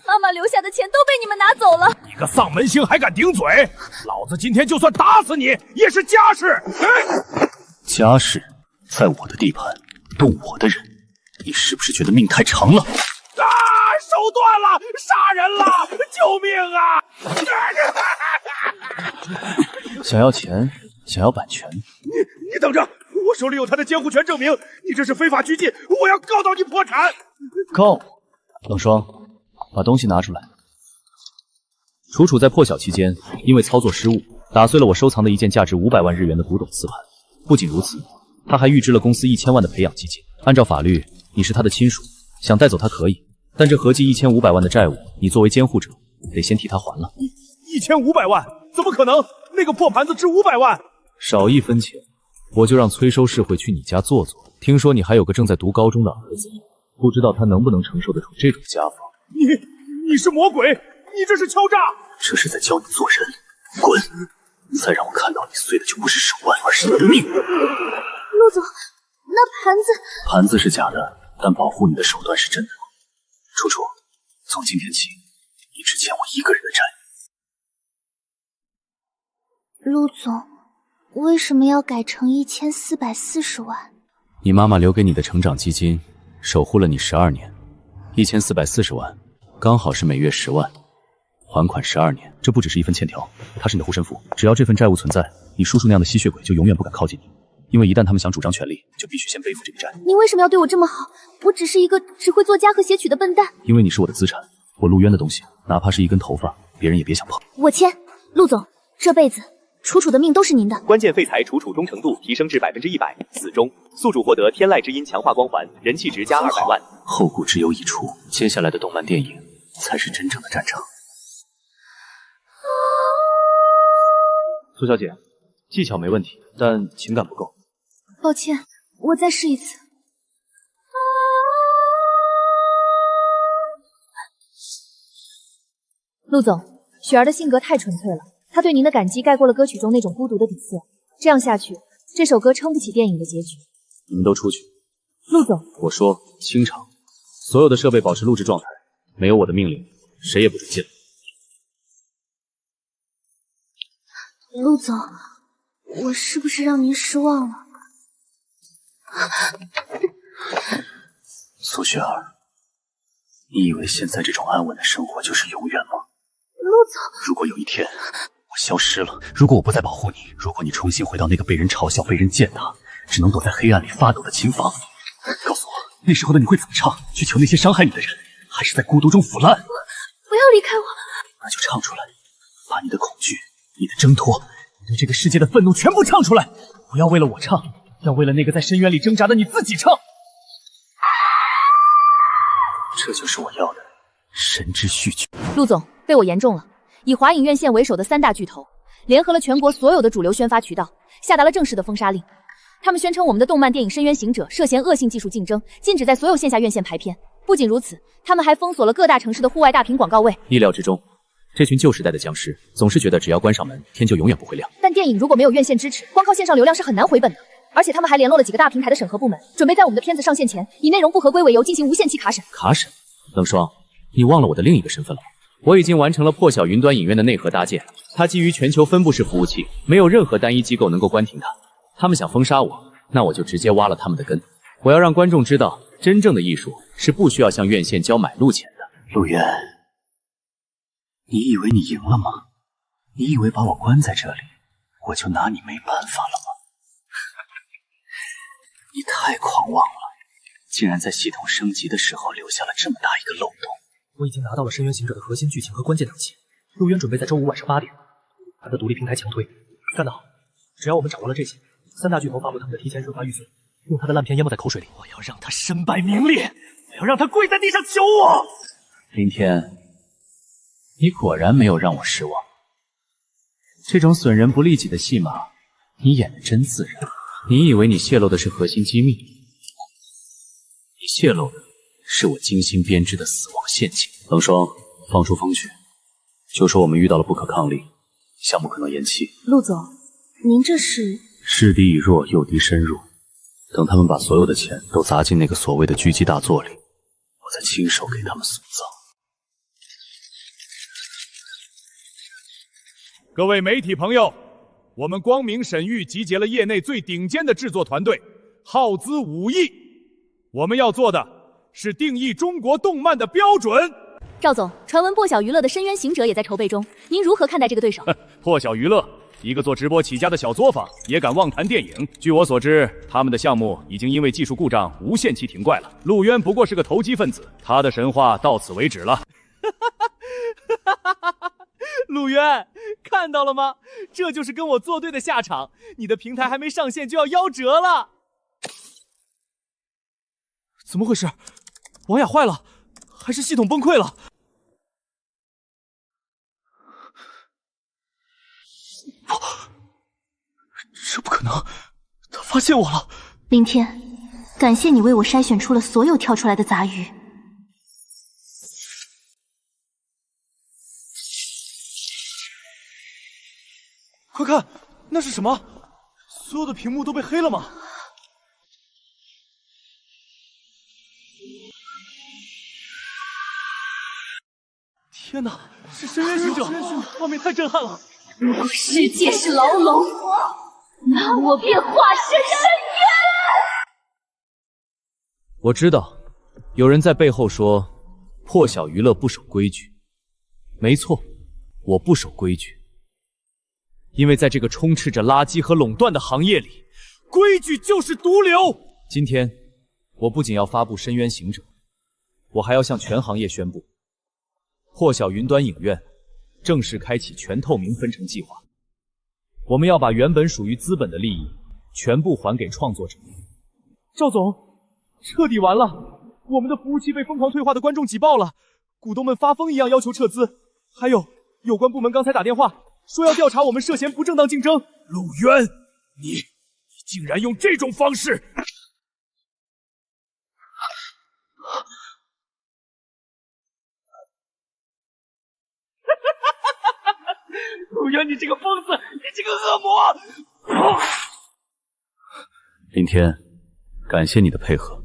妈妈留下的钱都被你们拿走了。你个丧门星还敢顶嘴！老子今天就算打死你，也是家事。家事，在我的地盘，动我的人，你是不是觉得命太长了？啊！手断了，杀人了！救命啊！想要钱想要版权？你等着，我手里有他的监护权证明，你这是非法拘禁，我要告到你破产！告！冷霜，把东西拿出来。楚楚在破晓期间，因为操作失误，打碎了我收藏的一件价值500万日元的古董瓷盘。不仅如此，他还预支了公司1000万的培养基金。按照法律，你是他的亲属，想带走他可以，但这合计1500万的债务，你作为监护者，得先替他还了。1500万？怎么可能？那个破盘子值500万。少1分钱，我就让催收市会去你家坐坐。听说你还有个正在读高中的儿子，不知道他能不能承受得住这种家访。你是魔鬼！你这是敲诈！这是在教你做人，滚！再让我看到你碎的就不是手腕，而是你的命。陆总，那盘子是假的，但保护你的手段是真的。楚楚，从今天起，你只欠我一个人的债。陆总，为什么要改成1440万？你妈妈留给你的成长基金，守护了你12年，1440万，刚好是每月10万，还款12年。这不只是一份欠条，它是你的护身符。只要这份债务存在，你叔叔那样的吸血鬼就永远不敢靠近你，因为一旦他们想主张权力，就必须先背负这笔债。您为什么要对我这么好？我只是一个只会作家和写曲的笨蛋。因为你是我的资产，我陆渊的东西，哪怕是一根头发，别人也别想碰。我签，陆总，这辈子楚楚的命都是您的。关键废材楚楚忠诚度提升至100%，死忠。宿主获得天籁之音强化光环，人气值加200万。后顾之忧已除，接下来的动漫电影才是真正的战场。苏小姐，技巧没问题，但情感不够。抱歉，我再试一次。陆总，雪儿的性格太纯粹了，她对您的感激盖过了歌曲中那种孤独的底色。这样下去，这首歌撑不起电影的结局。你们都出去。陆总，我说清场，所有的设备保持录制状态，没有我的命令，谁也不准进来。陆总，我是不是让您失望了？苏雪儿，你以为现在这种安稳的生活就是永远吗？陆总，如果有一天我消失了，如果我不再保护你，如果你重新回到那个被人嘲笑、被人践踏，只能躲在黑暗里发抖的琴房，告诉我，那时候的你会怎么唱？去求那些伤害你的人，还是在孤独中腐烂？不要离开我！那就唱出来，把你的恐惧、你的挣脱、你对这个世界的愤怒全部唱出来！不要为了我唱，要为了那个在深渊里挣扎的你自己唱！这就是我要的神之序曲。陆总，被我言中了。以华影院线为首的3大巨头，联合了全国所有的主流宣发渠道，下达了正式的封杀令。他们宣称我们的动漫电影《深渊行者》涉嫌恶性技术竞争，禁止在所有线下院线排片。不仅如此，他们还封锁了各大城市的户外大屏广告位。意料之中，这群旧时代的僵尸总是觉得只要关上门，天就永远不会亮。但电影如果没有院线支持，光靠线上流量是很难回本的。而且他们还联络了几个大平台的审核部门，准备在我们的片子上线前，以内容不合规为由进行无限期卡审。卡审？冷霜，你忘了我的另一个身份了吗？我已经完成了破晓云端影院的内核搭建，它基于全球分布式服务器，没有任何单一机构能够关停它。他们想封杀我，那我就直接挖了他们的根。我要让观众知道，真正的艺术是不需要向院线交买路钱的。陆渊，你以为你赢了吗？你以为把我关在这里，我就拿你没办法了吗？你太狂妄了，竟然在系统升级的时候留下了这么大一个漏洞。我已经拿到了《深渊行者》的核心剧情和关键档期，陆渊准备在周五晚上8点把它独立平台强推，干得好！只要我们掌握了这些，3大巨头发布他们的提前热发预算，用他的烂片淹没在口水里，我要让他身败名裂，我要让他跪在地上求我。林天，你果然没有让我失望。这种损人不利己的戏码，你演得真自然。你以为你泄露的是核心机密？你泄露的是我精心编织的死亡陷阱。冷霜，放出风去，就说我们遇到了不可抗力，项目可能延期。陆总，您这是？势敌已弱，诱敌深入。等他们把所有的钱都砸进那个所谓的狙击大作里，我再亲手给他们送葬。各位媒体朋友，我们光明审狱集结了业内最顶尖的制作团队，耗资5亿。我们要做的是定义中国动漫的标准。赵总，传闻破晓娱乐的《深渊行者》也在筹备中，您如何看待这个对手？破晓娱乐一个做直播起家的小作坊也敢妄谈电影。据我所知，他们的项目已经因为技术故障无限期停怪了。陆渊不过是个投机分子，他的神话到此为止了。陆渊，看到了吗？这就是跟我作对的下场。你的平台还没上线就要夭折了。怎么回事？王雅坏了，还是系统崩溃了？不，这不可能！他发现我了。林天，感谢你为我筛选出了所有跳出来的杂鱼。快看，那是什么？所有的屏幕都被黑了吗？天哪，是深渊行者！画面太震撼了。如果世界是牢笼，那我便化身深渊。我知道，有人在背后说破晓娱乐不守规矩。没错，我不守规矩。因为在这个充斥着垃圾和垄断的行业里，规矩就是毒瘤。今天，我不仅要发布《深渊行者》，我还要向全行业宣布，破晓云端影院正式开启全透明分成计划。我们要把原本属于资本的利益全部还给创作者。赵总，彻底完了！我们的服务器被疯狂退化的观众挤爆了，股东们发疯一样要求撤资，还有关部门刚才打电话说要调查我们涉嫌不正当竞争。陆渊，你竟然用这种方式！陆渊，你这个疯子，你这个恶魔！林天，感谢你的配合。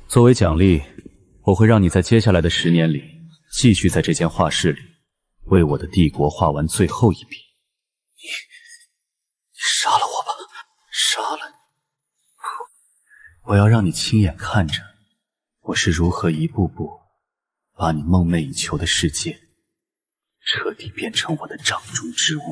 作为奖励，我会让你在接下来的10年里，继续在这间画室里，为我的帝国画完最后一笔。你杀了我吧，杀了你！我要让你亲眼看着，我是如何一步步把你梦寐以求的世界彻底变成我的掌中之物。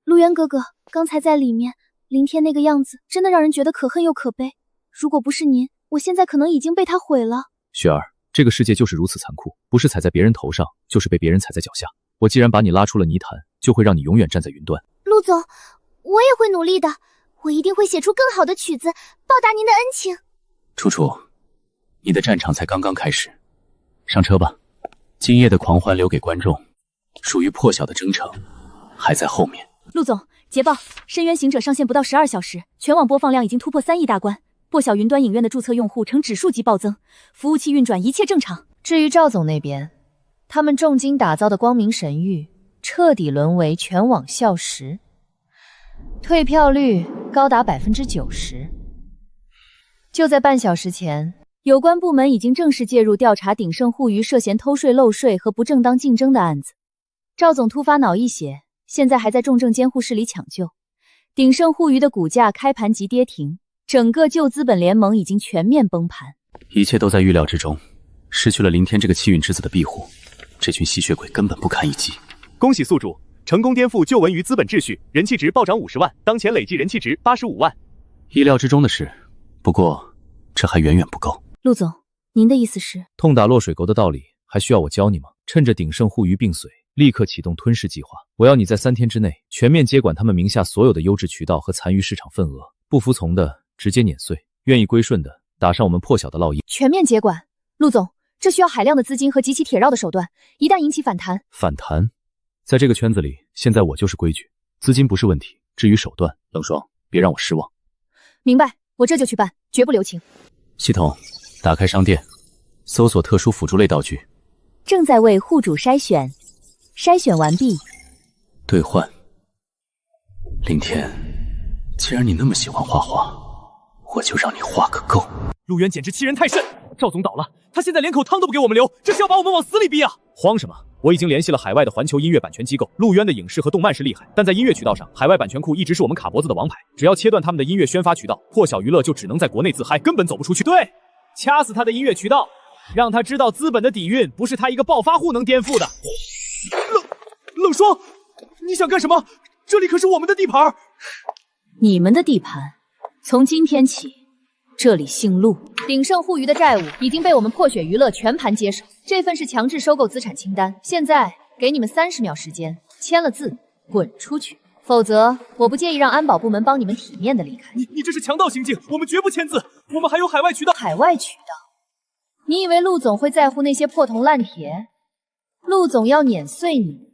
陆渊哥哥，刚才在里面，林天那个样子，真的让人觉得可恨又可悲。如果不是您，我现在可能已经被他毁了。雪儿，这个世界就是如此残酷，不是踩在别人头上，就是被别人踩在脚下。我既然把你拉出了泥潭，就会让你永远站在云端。陆总，我也会努力的，我一定会写出更好的曲子，报答您的恩情。楚楚，你的战场才刚刚开始，上车吧。今夜的狂欢留给观众，属于破晓的征程还在后面。陆总，捷报！深渊行者上线不到12小时，全网播放量已经突破3亿大关。破晓云端影院的注册用户呈指数级暴增，服务器运转一切正常。至于赵总那边，他们重金打造的光明神域彻底沦为全网笑时，退票率高达90%。就在半小时前，有关部门已经正式介入调查鼎盛互娱涉嫌偷税漏税和不正当竞争的案子。赵总突发脑溢血，现在还在重症监护室里抢救。鼎盛互娱的股价开盘即跌停，整个旧资本联盟已经全面崩盘。一切都在预料之中，失去了林天这个气运之子的庇护，这群吸血鬼根本不堪一击。恭喜宿主成功颠覆旧文娱资本秩序，人气值暴涨50万，当前累计人气值85万。意料之中的事，不过这还远远不够。陆总，您的意思是？痛打落水沟的道理还需要我教你吗？趁着鼎盛互娱病髓，立刻启动吞噬计划。我要你在3天之内全面接管他们名下所有的优质渠道和残余市场份额，不服从的直接碾碎，愿意归顺的打上我们破晓的烙印。全面接管，陆总，这需要海量的资金和极其铁绕的手段，一旦引起反弹，反弹？在这个圈子里，现在我就是规矩，资金不是问题，至于手段，冷霜，别让我失望。明白，我这就去办，绝不留情。系统，打开商店，搜索特殊辅助类道具。正在为户主筛选，筛选完毕。兑换。林天，既然你那么喜欢画画，我就让你画个够。陆渊简直欺人太甚！赵总倒了，他现在连口汤都不给我们留，这是要把我们往死里逼啊！慌什么？我已经联系了海外的环球音乐版权机构，陆渊的影视和动漫是厉害，但在音乐渠道上，海外版权库一直是我们卡脖子的王牌。只要切断他们的音乐宣发渠道，破晓娱乐就只能在国内自嗨，根本走不出去。对，掐死他的音乐渠道，让他知道资本的底蕴不是他一个暴发户能颠覆的。冷霜，你想干什么？这里可是我们的地盘。你们的地盘，从今天起，这里姓陆。鼎盛互娱的债务已经被我们破雪娱乐全盘接手，这份是强制收购资产清单。现在给你们30秒时间，签了字滚出去，否则我不介意让安保部门帮你们体面的离开。你这是强盗行径，我们绝不签字。我们还有海外渠道。海外渠道？你以为陆总会在乎那些破铜烂铁？陆总要碾碎你，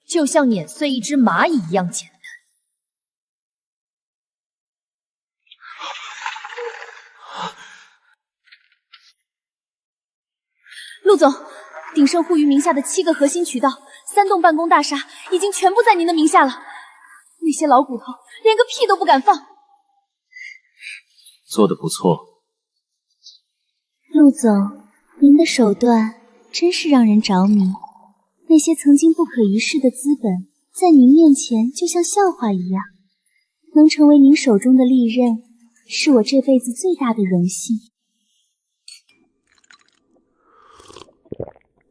就像碾碎一只蚂蚁一样简单。陆总，鼎盛互娱名下的7个核心渠道、3栋办公大厦已经全部在您的名下了。那些老骨头连个屁都不敢放。做得不错。陆总，您的手段真是让人着迷。那些曾经不可一世的资本，在您面前就像笑话一样。能成为您手中的利刃，是我这辈子最大的荣幸。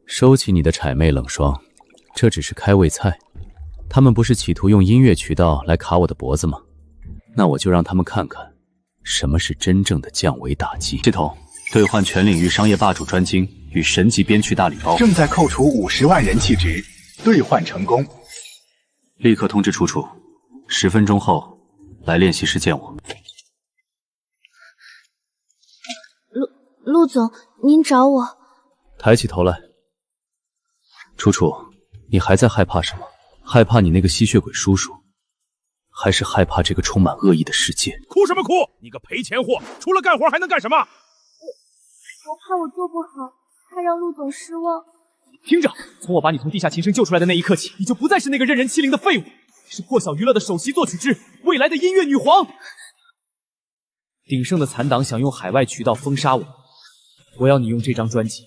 收起你的谄媚冷霜，这只是开胃菜。他们不是企图用音乐渠道来卡我的脖子吗？那我就让他们看看什么是真正的降维打击。系统兑换全领域商业霸主专精与神级编曲大礼包，正在扣除50万人气值，兑换成功。立刻通知楚楚，10分钟后来练习室见我。陆总，您找我？抬起头来。楚楚，你还在害怕什么？害怕你那个吸血鬼叔叔，还是害怕这个充满恶意的世界？哭什么哭？你个赔钱货，除了干活还能干什么？我怕我做不好，怕让陆总失望。听着，从我把你从地下琴声救出来的那一刻起，你就不再是那个任人欺凌的废物，你是破晓娱乐的首席作曲之未来的音乐女皇。鼎盛的残党想用海外渠道封杀我，我要你用这张专辑，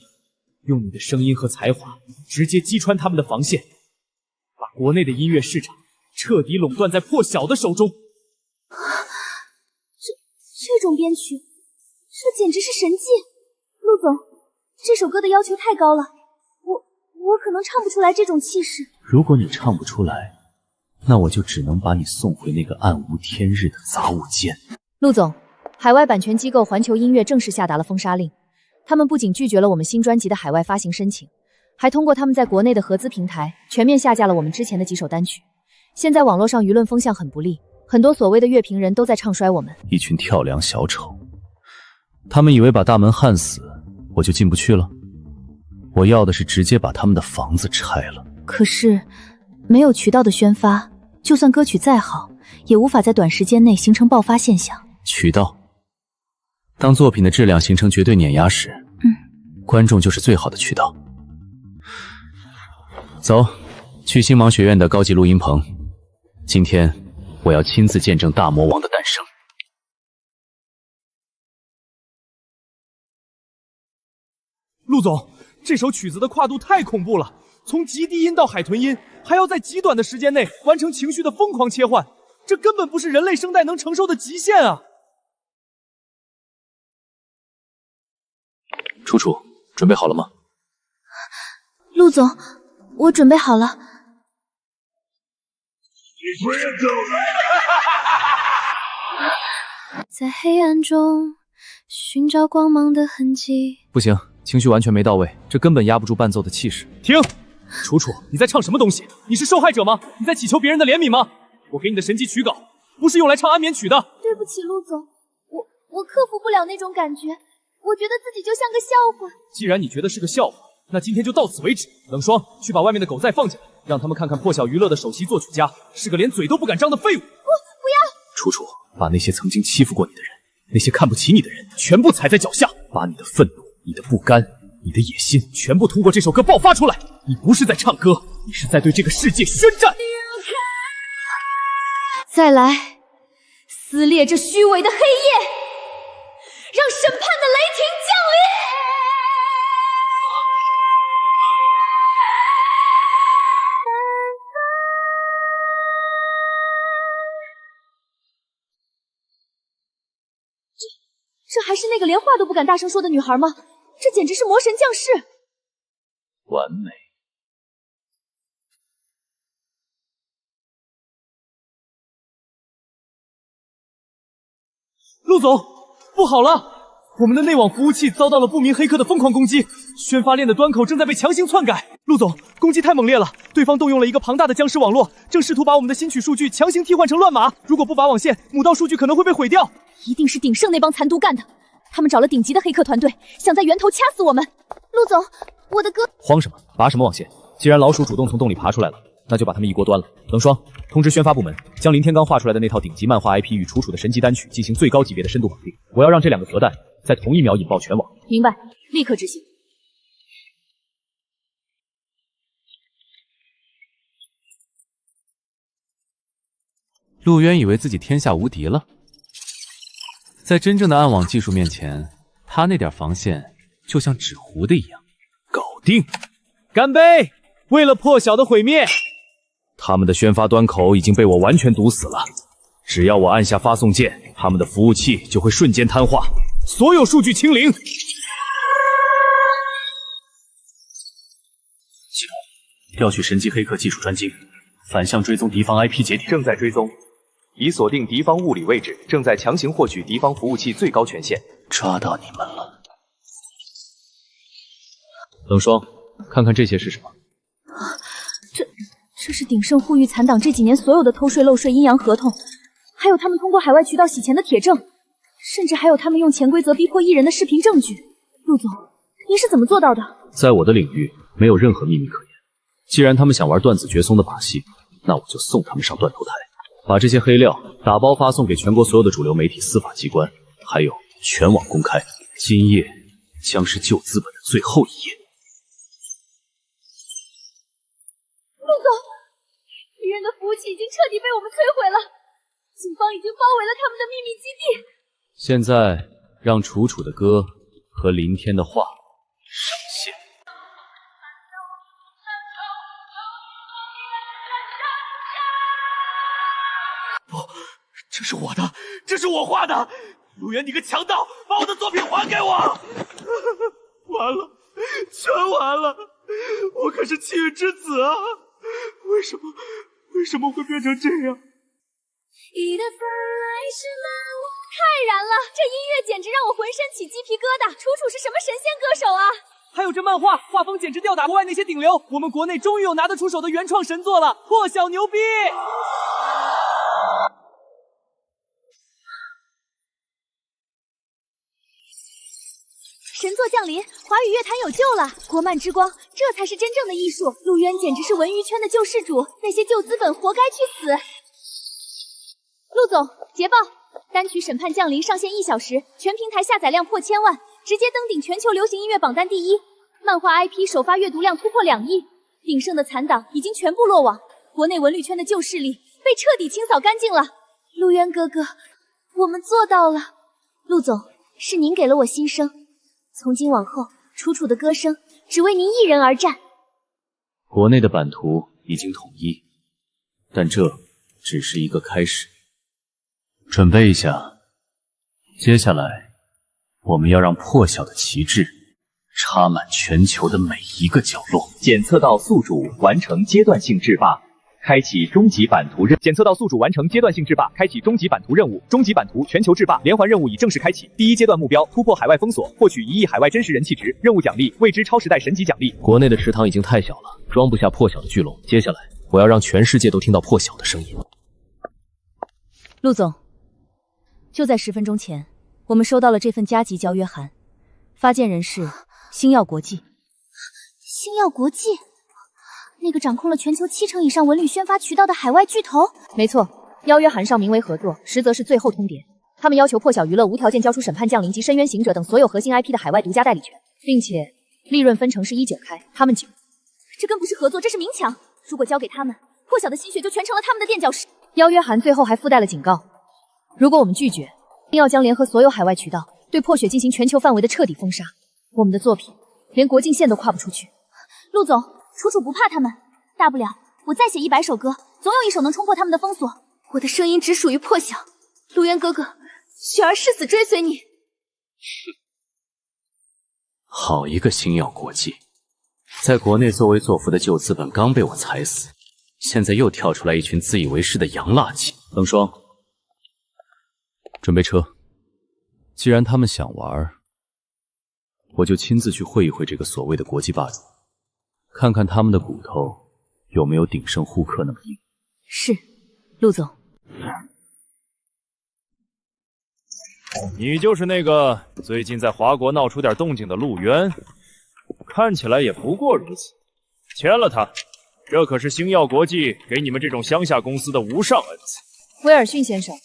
用你的声音和才华直接击穿他们的防线，把国内的音乐市场彻底垄断在破晓的手中。这种编曲，这简直是神迹！陆总，这首歌的要求太高了，我可能唱不出来这种气势。如果你唱不出来，那我就只能把你送回那个暗无天日的杂物间。陆总，海外版权机构环球音乐正式下达了封杀令，他们不仅拒绝了我们新专辑的海外发行申请，还通过他们在国内的合资平台全面下架了我们之前的几首单曲。现在网络上舆论风向很不利，很多所谓的乐评人都在唱衰我们。一群跳梁小丑，他们以为把大门焊死，我就进不去了。我要的是直接把他们的房子拆了。可是没有渠道的宣发，就算歌曲再好，也无法在短时间内形成爆发现象。渠道，当作品的质量形成绝对碾压时，观众就是最好的渠道。走，去星芒学院的高级录音棚。今天我要亲自见证大魔王的诞生。陆总，这首曲子的跨度太恐怖了，从极低音到海豚音，还要在极短的时间内完成情绪的疯狂切换，这根本不是人类声带能承受的极限啊！楚楚，准备好了吗？陆总，我准备好了。在黑暗中寻找光芒的痕迹。不行，情绪完全没到位，这根本压不住伴奏的气势。停！楚楚，你在唱什么东西？你是受害者吗？你在祈求别人的怜悯吗？我给你的神级曲稿不是用来唱安眠曲的。对不起，陆总，我克服不了那种感觉，我觉得自己就像个笑话。既然你觉得是个笑话，那今天就到此为止。冷霜，去把外面的狗再放进来，让他们看看破晓娱乐的首席作曲家是个连嘴都不敢张的废物。不要！楚楚，把那些曾经欺负过你的人，那些看不起你的人，全部踩在脚下，把你的愤怒、你的不甘、你的野心，全部通过这首歌爆发出来。你不是在唱歌，你是在对这个世界宣战。再来，撕裂这虚伪的黑夜，让审判的雷霆降临。这还是那个连话都不敢大声说的女孩吗？这简直是魔神降世！完美。陆总，不好了！我们的内网服务器遭到了不明黑客的疯狂攻击，宣发链的端口正在被强行篡改。陆总，攻击太猛烈了，对方动用了一个庞大的僵尸网络，正试图把我们的新取数据强行替换成乱码。如果不拔网线，母道数据可能会被毁掉。一定是鼎盛那帮残毒干的，他们找了顶级的黑客团队，想在源头掐死我们。陆总，我的哥！慌什么？拔什么网线？既然老鼠主动从洞里爬出来了，那就把他们一锅端了。冷霜，通知宣发部门，将林天刚画出来的那套顶级漫画 IP 与楚楚的神级单曲进行最高级别的深度绑定。我要让这2个核弹在同一秒引爆全网。明白，立刻执行。陆渊以为自己天下无敌了，在真正的暗网技术面前，他那点防线就像纸糊的一样。搞定！干杯！为了破晓的毁灭，他们的宣发端口已经被我完全堵死了。只要我按下发送键，他们的服务器就会瞬间瘫痪，所有数据清零。系统调取神级黑客技术专精，反向追踪敌方 IP 节点。正在追踪。已锁定敌方物理位置，正在强行获取敌方服务器最高权限。抓到你们了！冷霜，看看这些是什么？这是鼎盛护育残党这几年所有的偷税漏税阴阳合同，还有他们通过海外渠道洗钱的铁证，甚至还有他们用潜规则逼迫艺人的视频证据。陆总，您是怎么做到的？在我的领域没有任何秘密可言。既然他们想玩断子绝孙的把戏，那我就送他们上断头台。把这些黑料打包发送给全国所有的主流媒体、司法机关，还有全网公开。今夜将是旧资本的最后一夜。陆总，敌人的服务器已经彻底被我们摧毁了，警方已经包围了他们的秘密基地。现在让楚楚的歌和林天的画上线。不，这是我的，这是我画的！陆渊，你个强盗，把我的作品还给我！完了，全完了！我可是气运之子啊！为什么会变成这样？太燃了！这音乐简直让我浑身起鸡皮疙瘩。楚楚是什么神仙歌手啊？还有这漫画，画风简直吊打国外那些顶流。我们国内终于有拿得出手的原创神作了，破晓牛逼！神作降临，华语乐坛有救了！国漫之光，这才是真正的艺术。陆渊简直是文娱圈的救世主，那些旧资本活该去死！陆总，捷报！单曲《审判降临》上线1小时，全平台下载量破1000万，直接登顶全球流行音乐榜单第1。漫画 IP 首发阅读量突破2亿，鼎盛的残党已经全部落网，国内文旅圈的旧势力被彻底清扫干净了。陆渊哥哥，我们做到了！陆总，是您给了我新生。从今往后，楚楚的歌声只为您一人而战。国内的版图已经统一，但这只是一个开始。准备一下，接下来我们要让破晓的旗帜插满全球的每一个角落。检测到宿主完成阶段性制霸。开启终极版图任检测到宿主完成阶段性制霸，开启终极版图任务。终极版图全球制霸连环任务已正式开启。第一阶段目标：突破海外封锁，获取1亿海外真实人气值。任务奖励：未知超时代神级奖励。国内的池塘已经太小了，装不下破晓的巨龙。接下来，我要让全世界都听到破晓的声音。陆总，就在10分钟前，我们收到了这份加急交约函，发件人是星耀国际。星耀国际？那个掌控了全球70%以上文旅宣发渠道的海外巨头？没错，邀约函上名为合作，实则是最后通牒。他们要求破晓娱乐无条件交出审判降临及深渊行者等所有核心 IP 的海外独家代理权，并且利润分成是1-9开，他们9。这更不是合作，这是明抢。如果交给他们，破晓的心血就全成了他们的垫脚石。邀约函最后还附带了警告，如果我们拒绝，要将联合所有海外渠道对破雪进行全球范围的彻底封杀。我们的作品连国境线都跨不出去。陆总，楚楚不怕他们，大不了我再写100首歌，总有一首能冲破他们的封锁。我的声音只属于破晓。陆渊哥哥，雪儿誓死追随你。好一个星耀国际，在国内作威作福的旧资本刚被我踩死，现在又跳出来一群自以为是的洋垃圾。冷霜，准备车。既然他们想玩，我就亲自去会一会这个所谓的国际霸主，看看他们的骨头有没有鼎盛互克那么硬。是，陆总。你就是那个最近在华国闹出点动静的陆渊，看起来也不过如此。签了他，这可是星耀国际给你们这种乡下公司的无上恩赐。威尔逊先生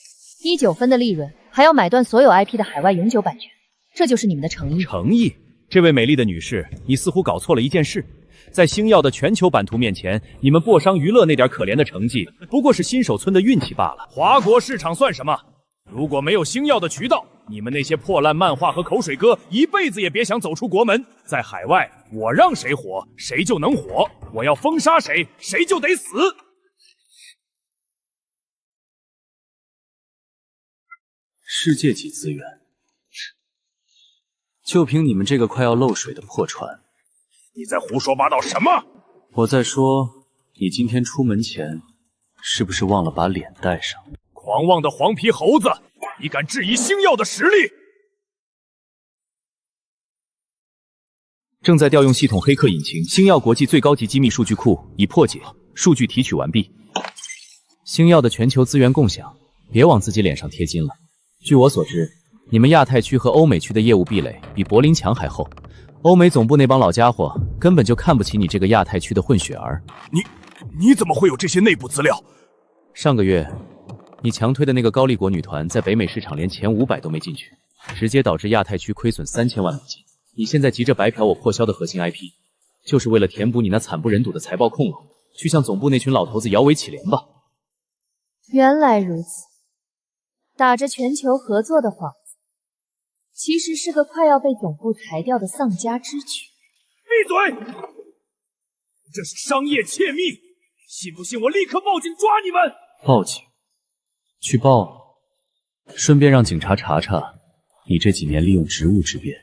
，19分的利润，还要买断所有 IP 的海外永久版权，这就是你们的诚意。诚意？这位美丽的女士，你似乎搞错了一件事。在星耀的全球版图面前，你们薄商娱乐那点可怜的成绩，不过是新手村的运气罢了。华国市场算什么？如果没有星耀的渠道，你们那些破烂漫画和口水歌一辈子也别想走出国门。在海外，我让谁火，谁就能火；我要封杀谁，谁就得死。世界级资源，就凭你们这个快要漏水的破船，你在胡说八道什么？我在说，你今天出门前是不是忘了把脸带上？狂妄的黄皮猴子，你敢质疑星耀的实力？正在调用系统黑客引擎，星耀国际最高级机密数据库已破解，数据提取完毕。星耀的全球资源共享，别往自己脸上贴金了。据我所知，你们亚太区和欧美区的业务壁垒比柏林墙还厚，欧美总部那帮老家伙根本就看不起你这个亚太区的混血儿。你怎么会有这些内部资料？上个月，你强推的那个高丽国女团在北美市场连前500都没进去，直接导致亚太区亏损3000万美金。你现在急着白嫖我破销的核心 IP， 就是为了填补你那惨不忍睹的财报空漏，去向总部那群老头子摇尾乞怜吧。原来如此，打着全球合作的幌子，其实是个快要被总部裁掉的丧家之举。闭嘴！这是商业窃密，信不信我立刻报警抓你们？报警？去报，顺便让警察查查你这几年利用职务之便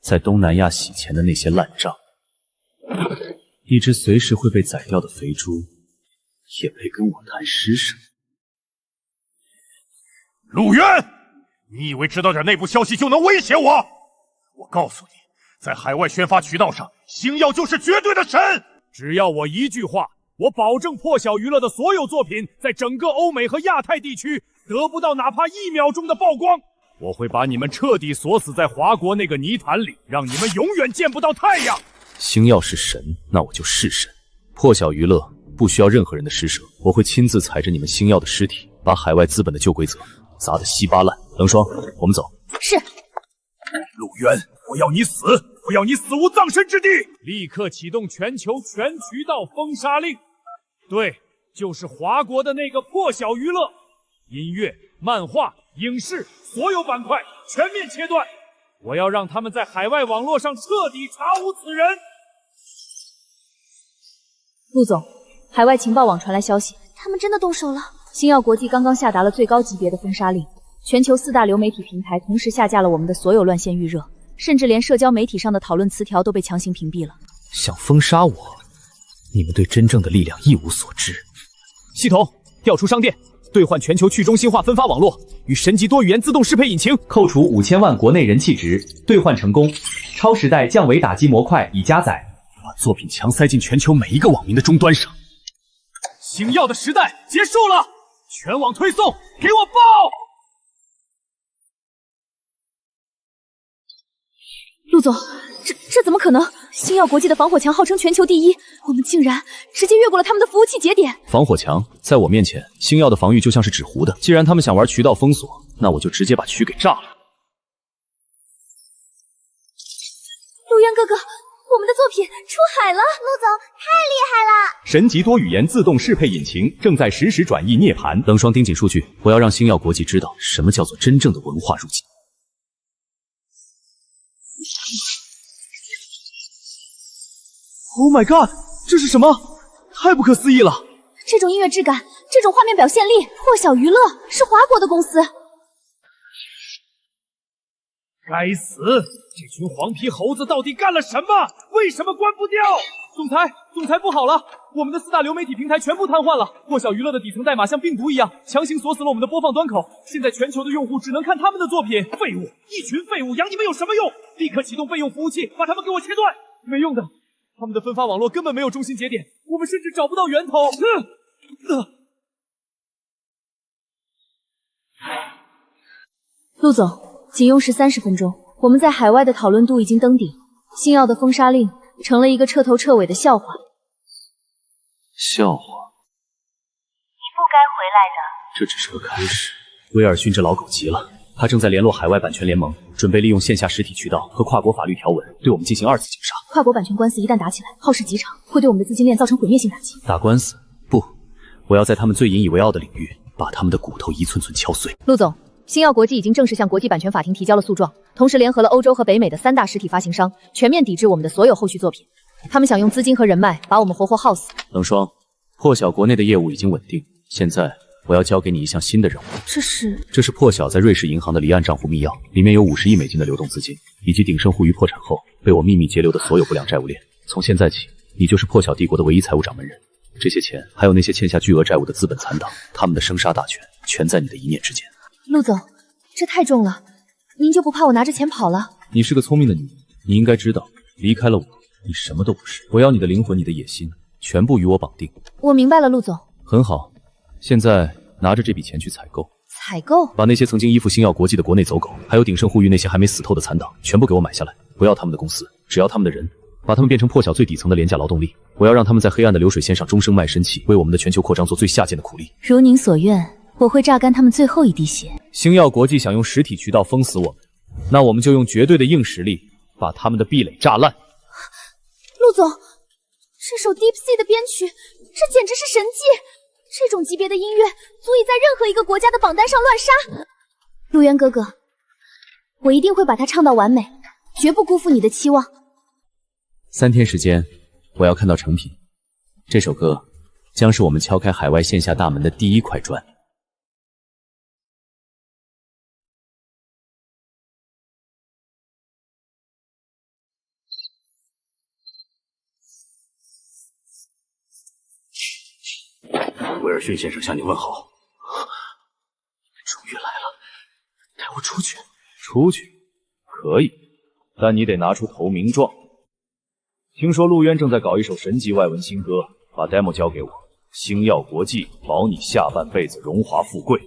在东南亚洗钱的那些烂账。一只随时会被宰掉的肥猪，也配跟我谈施舍？陆渊，你以为知道点内部消息就能威胁我？我告诉你，在海外宣发渠道上，星耀就是绝对的神。只要我一句话，我保证破晓娱乐的所有作品在整个欧美和亚太地区得不到哪怕1秒钟的曝光。我会把你们彻底锁死在华国那个泥潭里，让你们永远见不到太阳。星耀是神，那我就是神。破晓娱乐不需要任何人的施舍，我会亲自踩着你们星耀的尸体，把海外资本的旧规则砸得稀巴烂。冷霜，我们走。是。陆渊，我要你死，我要你死无葬身之地！立刻启动全球全渠道封杀令。对，就是华国的那个破晓娱乐，音乐、漫画、影视所有板块全面切断。我要让他们在海外网络上彻底查无此人。陆总，海外情报网传来消息，他们真的动手了。星耀国际刚刚下达了最高级别的封杀令，全球4大流媒体平台同时下架了我们的所有乱线预热，甚至连社交媒体上的讨论词条都被强行屏蔽了。想封杀我，你们对真正的力量一无所知。系统调出商店，兑换全球去中心化分发网络与神级多语言自动适配引擎，扣除5000万国内人气值，兑换成功。超时代降维打击模块已加载，把作品强塞进全球每一个网民的终端上。星耀的时代结束了，全网推送，给我爆！陆总，这怎么可能？星耀国际的防火墙号称全球第一，我们竟然直接越过了他们的服务器节点。防火墙在我面前，星耀的防御就像是纸糊的。既然他们想玩渠道封锁，那我就直接把渠给炸了。陆渊哥哥，我们的作品出海了！陆总太厉害了！神级多语言自动适配引擎正在实时转译涅槃。冷霜盯紧数据，我要让星耀国际知道什么叫做真正的文化入侵。Oh my god， 这是什么？太不可思议了！这种音乐质感，这种画面表现力，破晓娱乐是华国的公司。该死！这群黄皮猴子到底干了什么？为什么关不掉？总裁不好了！我们的4大流媒体平台全部瘫痪了，破晓娱乐的底层代码像病毒一样，强行锁死了我们的播放端口。现在全球的用户只能看他们的作品。废物，一群废物，养你们有什么用？立刻启动备用服务器，把他们给我切断！没用的，他们的分发网络根本没有中心节点，我们甚至找不到源头。陆总，仅用时30分钟，我们在海外的讨论度已经登顶，星耀的封杀令成了一个彻头彻尾的笑话。笑话？你不该回来的。这只是个开始。威尔逊这老狗急了，他正在联络海外版权联盟，准备利用线下实体渠道和跨国法律条文对我们进行2次绞杀。跨国版权官司一旦打起来，耗时极长，会对我们的资金链造成毁灭性打击。打官司？不，我要在他们最引以为傲的领域，把他们的骨头一寸寸敲碎。陆总，星耀国际已经正式向国际版权法庭提交了诉状，同时联合了欧洲和北美的3大实体发行商，全面抵制我们的所有后续作品。他们想用资金和人脉把我们活活耗死。冷霜，破晓国内的业务已经稳定，现在我要交给你一项新的任务。这是破晓在瑞士银行的离岸账户密钥，里面有50亿美金的流动资金，以及鼎盛互娱破产后被我秘密截留的所有不良债务链。从现在起，你就是破晓帝国的唯一财务掌门人。这些钱，还有那些欠下巨额债务的资本残党，他们的生杀大权全在你的一念之间。陆总，这太重了，您就不怕我拿着钱跑了？你是个聪明的女人，你应该知道，离开了我，你什么都不是。我要你的灵魂，你的野心，全部与我绑定。我明白了，陆总。很好，现在拿着这笔钱去采购。采购？把那些曾经依附星耀国际的国内走狗，还有鼎盛互娱那些还没死透的残党，全部给我买下来。不要他们的公司，只要他们的人，把他们变成破晓最底层的廉价劳动力。我要让他们在黑暗的流水线上终生卖身契，为我们的全球扩张做最下贱的苦力。如您所愿。我会榨干他们最后一滴血。星耀国际想用实体渠道封死我们，那我们就用绝对的硬实力把他们的壁垒炸烂。陆总，这首 Deep Sea 的编曲，这简直是神迹！这种级别的音乐，足以在任何一个国家的榜单上乱杀。陆渊哥哥，我一定会把它唱到完美，绝不辜负你的期望。3天时间，我要看到成品。这首歌将是我们敲开海外线下大门的第一块砖。威尔逊先生向你问好。终于来了，带我出去。出去可以，但你得拿出投名状。听说陆渊正在搞一首神级外文新歌，把 demo 交给我。星耀国际保你下半辈子荣华富贵。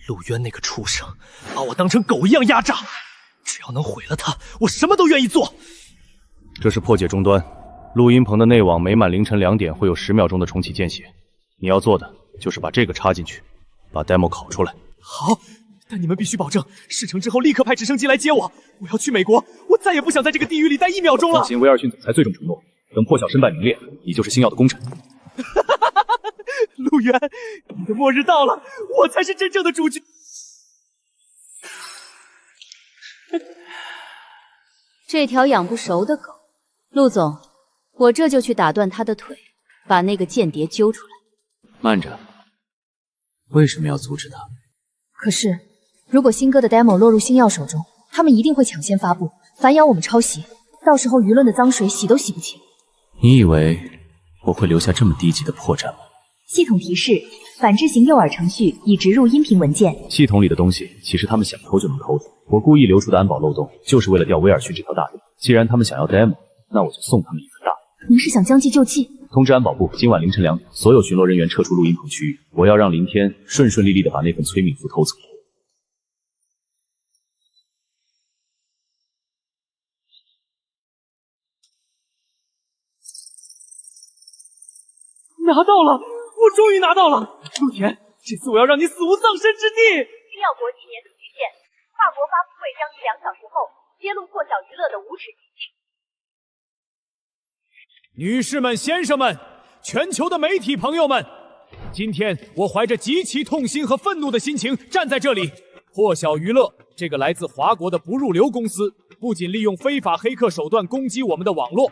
陆渊那个畜生，把我当成狗一样压榨，只要能毁了他，我什么都愿意做。这是破解终端，录音棚的内网每满凌晨2点会有10秒钟的重启见血。你要做的就是把这个插进去，把 demo 拷出来。好，但你们必须保证事成之后立刻派直升机来接我。我要去美国，我再也不想在这个地狱里待1秒钟了。放心，威尔逊总裁最重承诺，等破晓身败名裂，你就是星耀的功臣。陆渊，你的末日到了，我才是真正的主角。这条养不熟的狗，陆总，我这就去打断他的腿，把那个间谍揪出来。慢着，为什么要阻止他？可是，如果新歌的 demo 落入星耀手中，他们一定会抢先发布，反咬我们抄袭，到时候舆论的脏水洗都洗不清。你以为我会留下这么低级的破绽吗？系统提示：反制型诱饵程序已植入音频文件。系统里的东西，其实他们想偷就能偷的。我故意留出的安保漏洞，就是为了钓威尔逊这条大鱼。既然他们想要 demo， 那我就送他们一份大鱼。您是想将计就计？通知安保部，今晚凌晨2点，所有巡逻人员撤出录音棚区域。我要让林天顺顺利利的把那份催命符偷走。拿到了，我终于拿到了！陆田，这次我要让你死无葬身之地！星耀国际年度巨献，跨国发布会将于2小时后揭露破晓娱乐的无耻行径。女士们、先生们，全球的媒体朋友们，今天我怀着极其痛心和愤怒的心情站在这里。破晓娱乐这个来自华国的不入流公司，不仅利用非法黑客手段攻击我们的网络，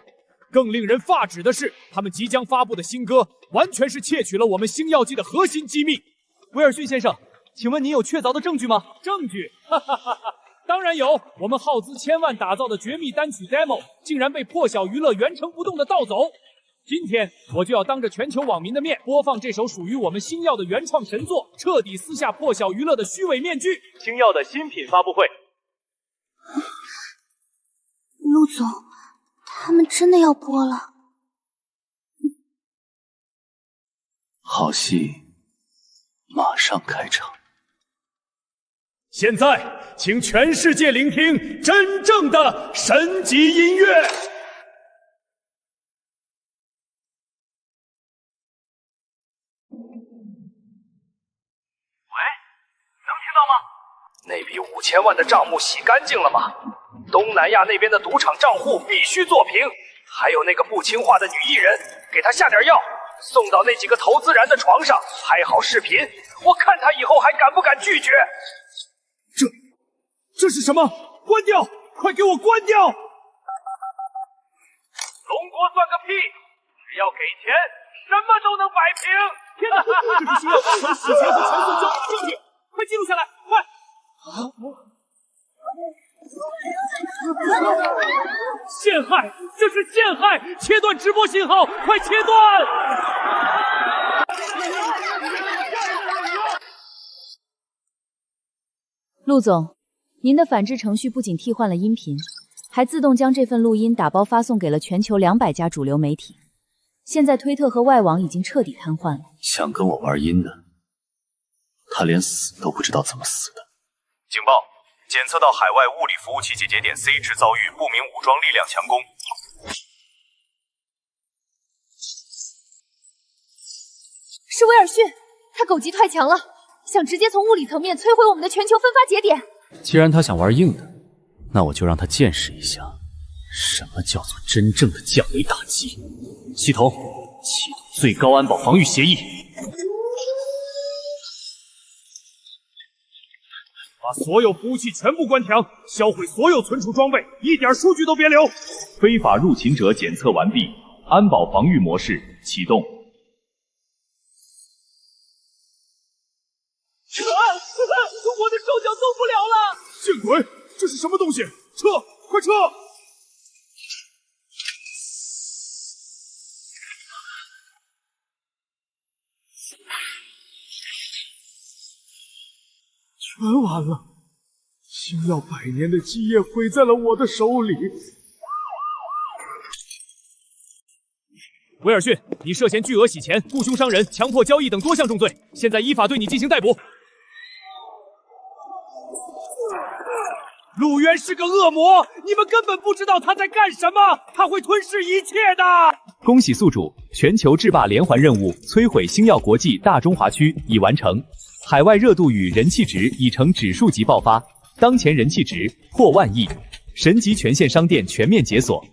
更令人发指的是，他们即将发布的新歌完全是窃取了我们星耀季的核心机密。威尔逊先生，请问您有确凿的证据吗？证据？哈哈哈哈！当然有，我们耗资1000万打造的绝密单曲 demo， 竟然被破晓娱乐原封不动的盗走。今天我就要当着全球网民的面播放这首属于我们星耀的原创神作，彻底撕下破晓娱乐的虚伪面具。星耀的新品发布会。陆总，他们真的要播了。好戏马上开场。现在，请全世界聆听真正的神级音乐。那笔5000万的账目洗干净了吗？东南亚那边的赌场账户必须做平，还有那个不听话的女艺人，给她下点药，送到那几个投资人的床上，拍好视频，我看他以后还敢不敢拒绝。这是什么？关掉！快给我关掉！龙国算个屁！只要给钱，什么都能摆平。天哪，这是星耀工程史前和全速交易证据，快记录下来，快！陷害！这是陷害！切断直播信号，快切断！陆总，您的反制程序不仅替换了音频，还自动将这份录音打包发送给了全球200家主流媒体。现在推特和外网已经彻底瘫痪了。想跟我玩阴的，他连死都不知道怎么死的。警报！检测到海外物理服务器集结点 C 至遭遇不明武装力量强攻。是威尔逊，他狗急太强了，想直接从物理层面摧毁我们的全球分发节点。既然他想玩硬的，那我就让他见识一下什么叫做真正的降维打击。系统启动最高安保防御协议。把所有服务器全部关停，销毁所有存储装备，一点数据都别留。非法入侵者检测完毕，安保防御模式启动。我的手脚动不了了！见鬼！这是什么东西？撤！快撤！全完了，星耀100年的基业毁在了我的手里。威尔逊，你涉嫌巨额洗钱、雇凶伤人、强迫交易等多项重罪，现在依法对你进行逮捕。陆渊是个恶魔，你们根本不知道他在干什么，他会吞噬一切的。恭喜宿主，全球制霸连环任务摧毁星耀国际大中华区已完成，海外热度与人气值已呈指数级爆发，当前人气值破万亿，神级全线商店全面解锁。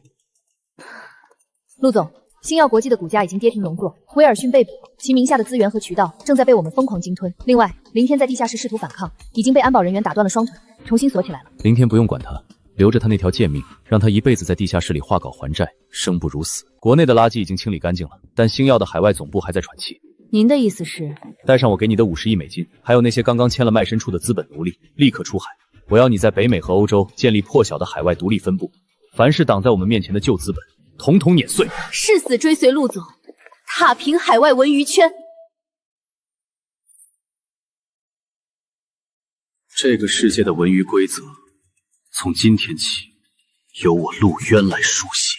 陆总，星耀国际的股价已经跌停熔断，威尔逊被捕，其名下的资源和渠道正在被我们疯狂鲸吞。另外，林天在地下室试图反抗，已经被安保人员打断了双腿，重新锁起来了。林天不用管他，留着他那条贱命，让他一辈子在地下室里画稿还债，生不如死。国内的垃圾已经清理干净了，但星耀的海外总部还在喘气。您的意思是，带上我给你的50亿美金，还有那些刚刚签了卖身处的资本奴隶，立刻出海。我要你在北美和欧洲建立破晓的海外独立分部，凡是挡在我们面前的旧资本，统统碾碎。誓死追随陆总，踏平海外文娱圈。这个世界的文娱规则，从今天起由我陆渊来书写。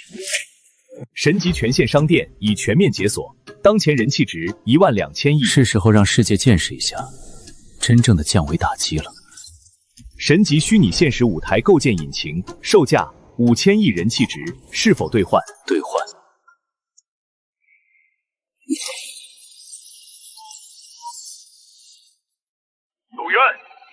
神级全线商店已全面解锁，当前人气值12000亿，是时候让世界见识一下真正的降维打击了。神级虚拟现实舞台构建引擎，售价5000亿人气值，是否兑换？兑换。陆渊，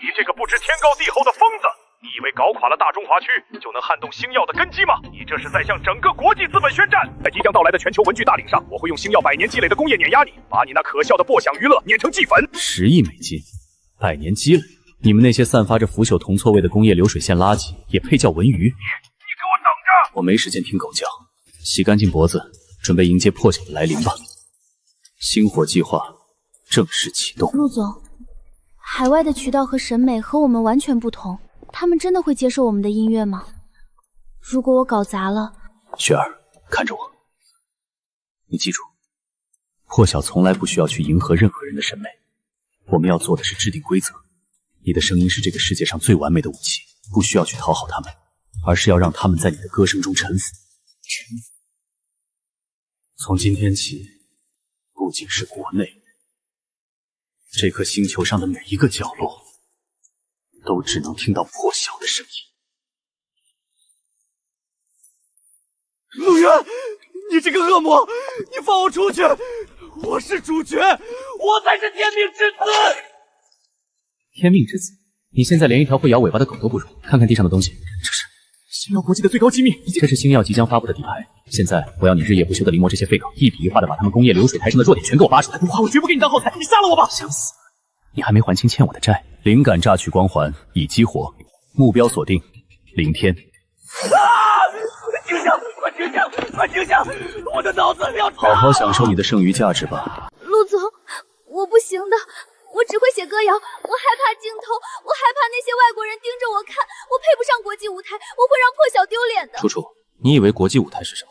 你这个不知天高地厚的疯子！你以为搞垮了大中华区就能撼动星耀的根基吗？你这是在向整个国际资本宣战！在即将到来的全球文具大岭上，我会用星耀100年积累的工业碾压你，把你那可笑的破晓娱乐碾成齑粉！10亿美金，100年积累，你们那些散发着腐朽铜错味的工业流水线垃圾，也配叫文娱？你给我等着！我没时间听狗叫，洗干净脖子，准备迎接破晓的来临吧！星火计划正式启动。陆总，海外的渠道和审美和我们完全不同。他们真的会接受我们的音乐吗？如果我搞砸了，雪儿，看着我。你记住，破晓从来不需要去迎合任何人的审美，我们要做的是制定规则。你的声音是这个世界上最完美的武器，不需要去讨好他们，而是要让他们在你的歌声中臣服。从今天起，不仅是国内，这颗星球上的每一个角落，都只能听到破晓的声音。陆渊，你这个恶魔，你放我出去！我是主角，我才是天命之子。天命之子，你现在连一条会摇尾巴的狗都不如。看看地上的东西，这是星耀国际的最高机密，这是星耀即将发布的底牌。现在我要你日夜不休的临摹这些废稿，一笔一画的把他们工业流水台上的弱点全给我扒出来。不画，我绝不给你当后台，你杀了我吧！想死！你还没还清欠我的债。灵感榨取光环已激活，目标锁定凌天。停下！快停下！快停下！我的脑子要炸！好好享受你的剩余价值吧。陆总，我不行的，我只会写歌谣，我害怕镜头，我害怕那些外国人盯着我看，我配不上国际舞台，我会让破晓丢脸的。楚楚，你以为国际舞台是什么？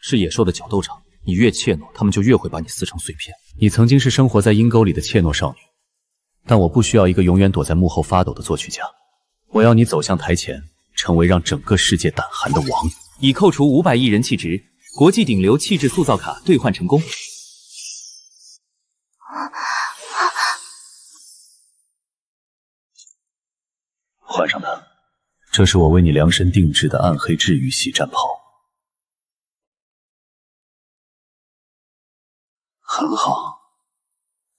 是野兽的角斗场，你越怯懦，他们就越会把你撕成碎片。你曾经是生活在阴沟里的怯懦少女，但我不需要一个永远躲在幕后发抖的作曲家，我要你走向台前，成为让整个世界胆寒的王。已扣除500亿人气值，国际顶流气质塑造卡兑换成功。换上它，这是我为你量身定制的暗黑治愈系战袍。很好，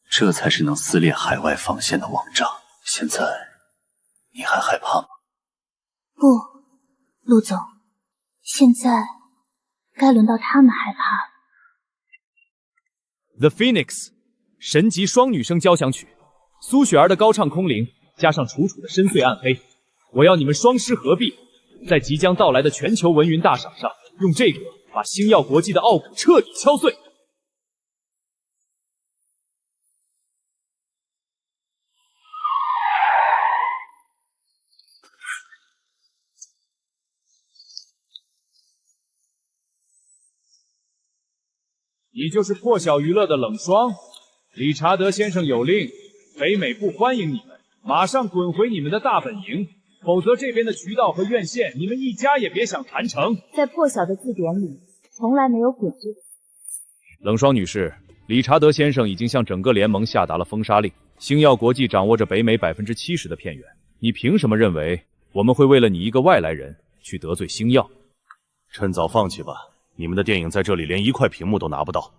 这才是能撕裂海外防线的王炸。现在，你还害怕吗？不，陆总，现在该轮到他们害怕了。 The Phoenix 神级双女声交响曲，苏雪儿的高唱空灵，加上楚楚的深邃暗黑，我要你们双狮合璧，在即将到来的全球文娱大赏上，用这个把星耀国际的傲骨彻底敲碎。 你就是破晓娱乐的冷霜，理查德先生有令，北美不欢迎你们，马上滚回你们的大本营，否则这边的渠道和院线，你们一家也别想谈成。在破晓的字典里，从来没有“滚”这个。冷霜女士，理查德先生已经向整个联盟下达了封杀令，星耀国际掌握着北美70%的片源，你凭什么认为我们会为了你一个外来人去得罪星耀？趁早放弃吧。 你们的电影在这里连一块屏幕都拿不到。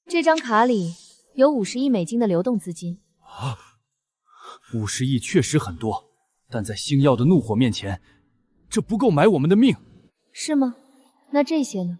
这张卡里有50亿美金的流动资金。啊，50亿确实很多，但在星耀的怒火面前，这不够买我们的命。是吗？那这些呢？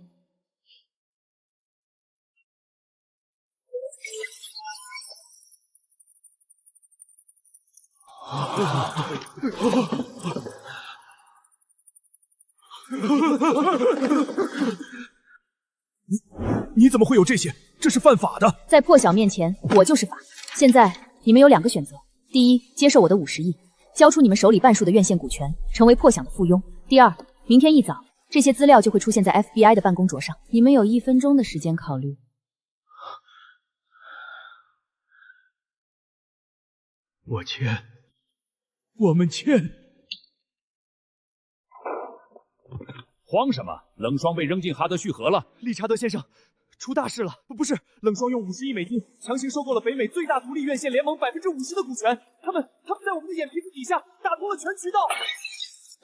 你怎么会有这些？这是犯法的。在破晓面前，我就是法。现在你们有2个选择：第一，接受我的50亿，交出你们手里半数的院线股权，成为破晓的附庸；第二，明天一早，这些资料就会出现在 FBI 的办公桌上。你们有1分钟的时间考虑。我签，我们签。 慌什么？冷霜被扔进哈德旭河了。理查德先生，出大事了！不是，冷霜用50亿美金强行收购了北美最大独立院线联盟50%的股权。他们在我们的眼皮子底下打通了全渠道。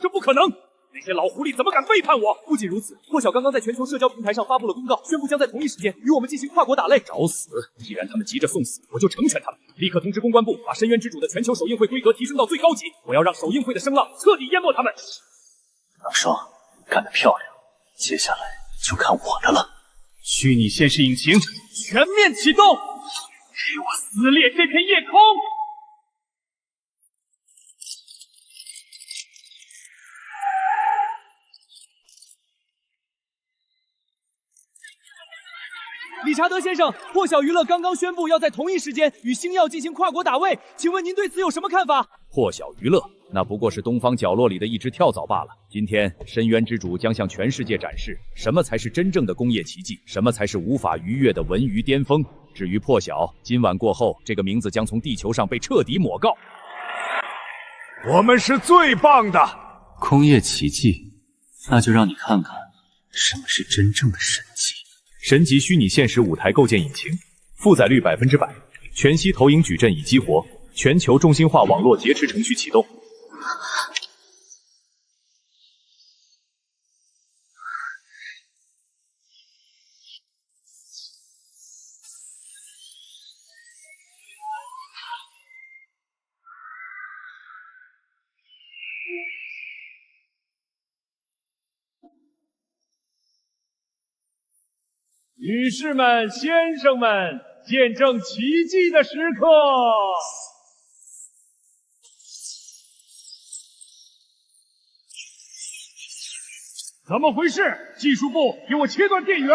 这不可能！那些老狐狸怎么敢背叛我？不仅如此，破晓刚刚在全球社交平台上发布了公告，宣布将在同一时间与我们进行跨国打擂。找死！既然他们急着送死，我就成全他们。立刻通知公关部，把深渊之主的全球首映会规格提升到最高级。我要让首映会的声浪彻底淹没他们。冷霜。 干得漂亮！接下来就看我的了。虚拟现实引擎全面启动，给我撕裂这片夜空！理查德先生，破晓娱乐刚刚宣布要在同一时间与星耀进行跨国打擂，请问您对此有什么看法？破晓娱乐那不过是东方角落里的一只跳蚤罢了。今天，深渊之主将向全世界展示什么才是真正的工业奇迹，什么才是无法逾越的文娱巅峰。至于破晓，今晚过后，这个名字将从地球上被彻底抹告。我们是最棒的工业奇迹，那就让你看看什么是真正的神迹。神级虚拟现实舞台构建引擎，负载率100%，全息投影矩阵已激活，全球中心化网络劫持程序启动。女士们、先生们，见证奇迹的时刻！怎么回事？技术部，给我切断电源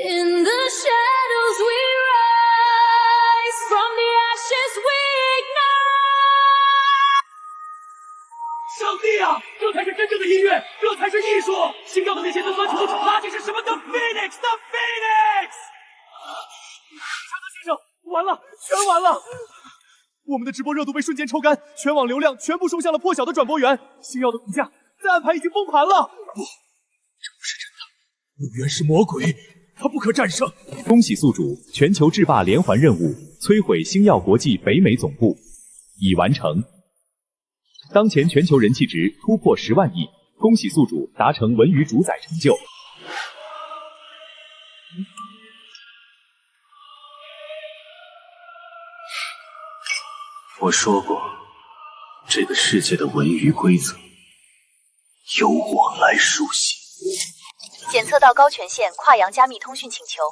！In the shadows we rise, from the ashes we ignite。 上帝啊，这才是真正的音乐，这才是艺术！星耀的那些东方球场垃圾是什么 ？The Phoenix，The Phoenix！ 查德先生，完了，全完了！我们的直播热度被瞬间抽干，全网流量全部冲向了破晓的转播源。星耀的股价在暗盘已经崩盘了。不，这不是真的，陆渊是魔鬼。 他不可战胜！恭喜宿主，全球制霸连环任务，摧毁星耀国际北美总部已完成。当前全球人气值突破10万亿，恭喜宿主达成文娱主宰成就。我说过，这个世界的文娱规则由我来书写。 检测到高权限跨洋加密通讯请求，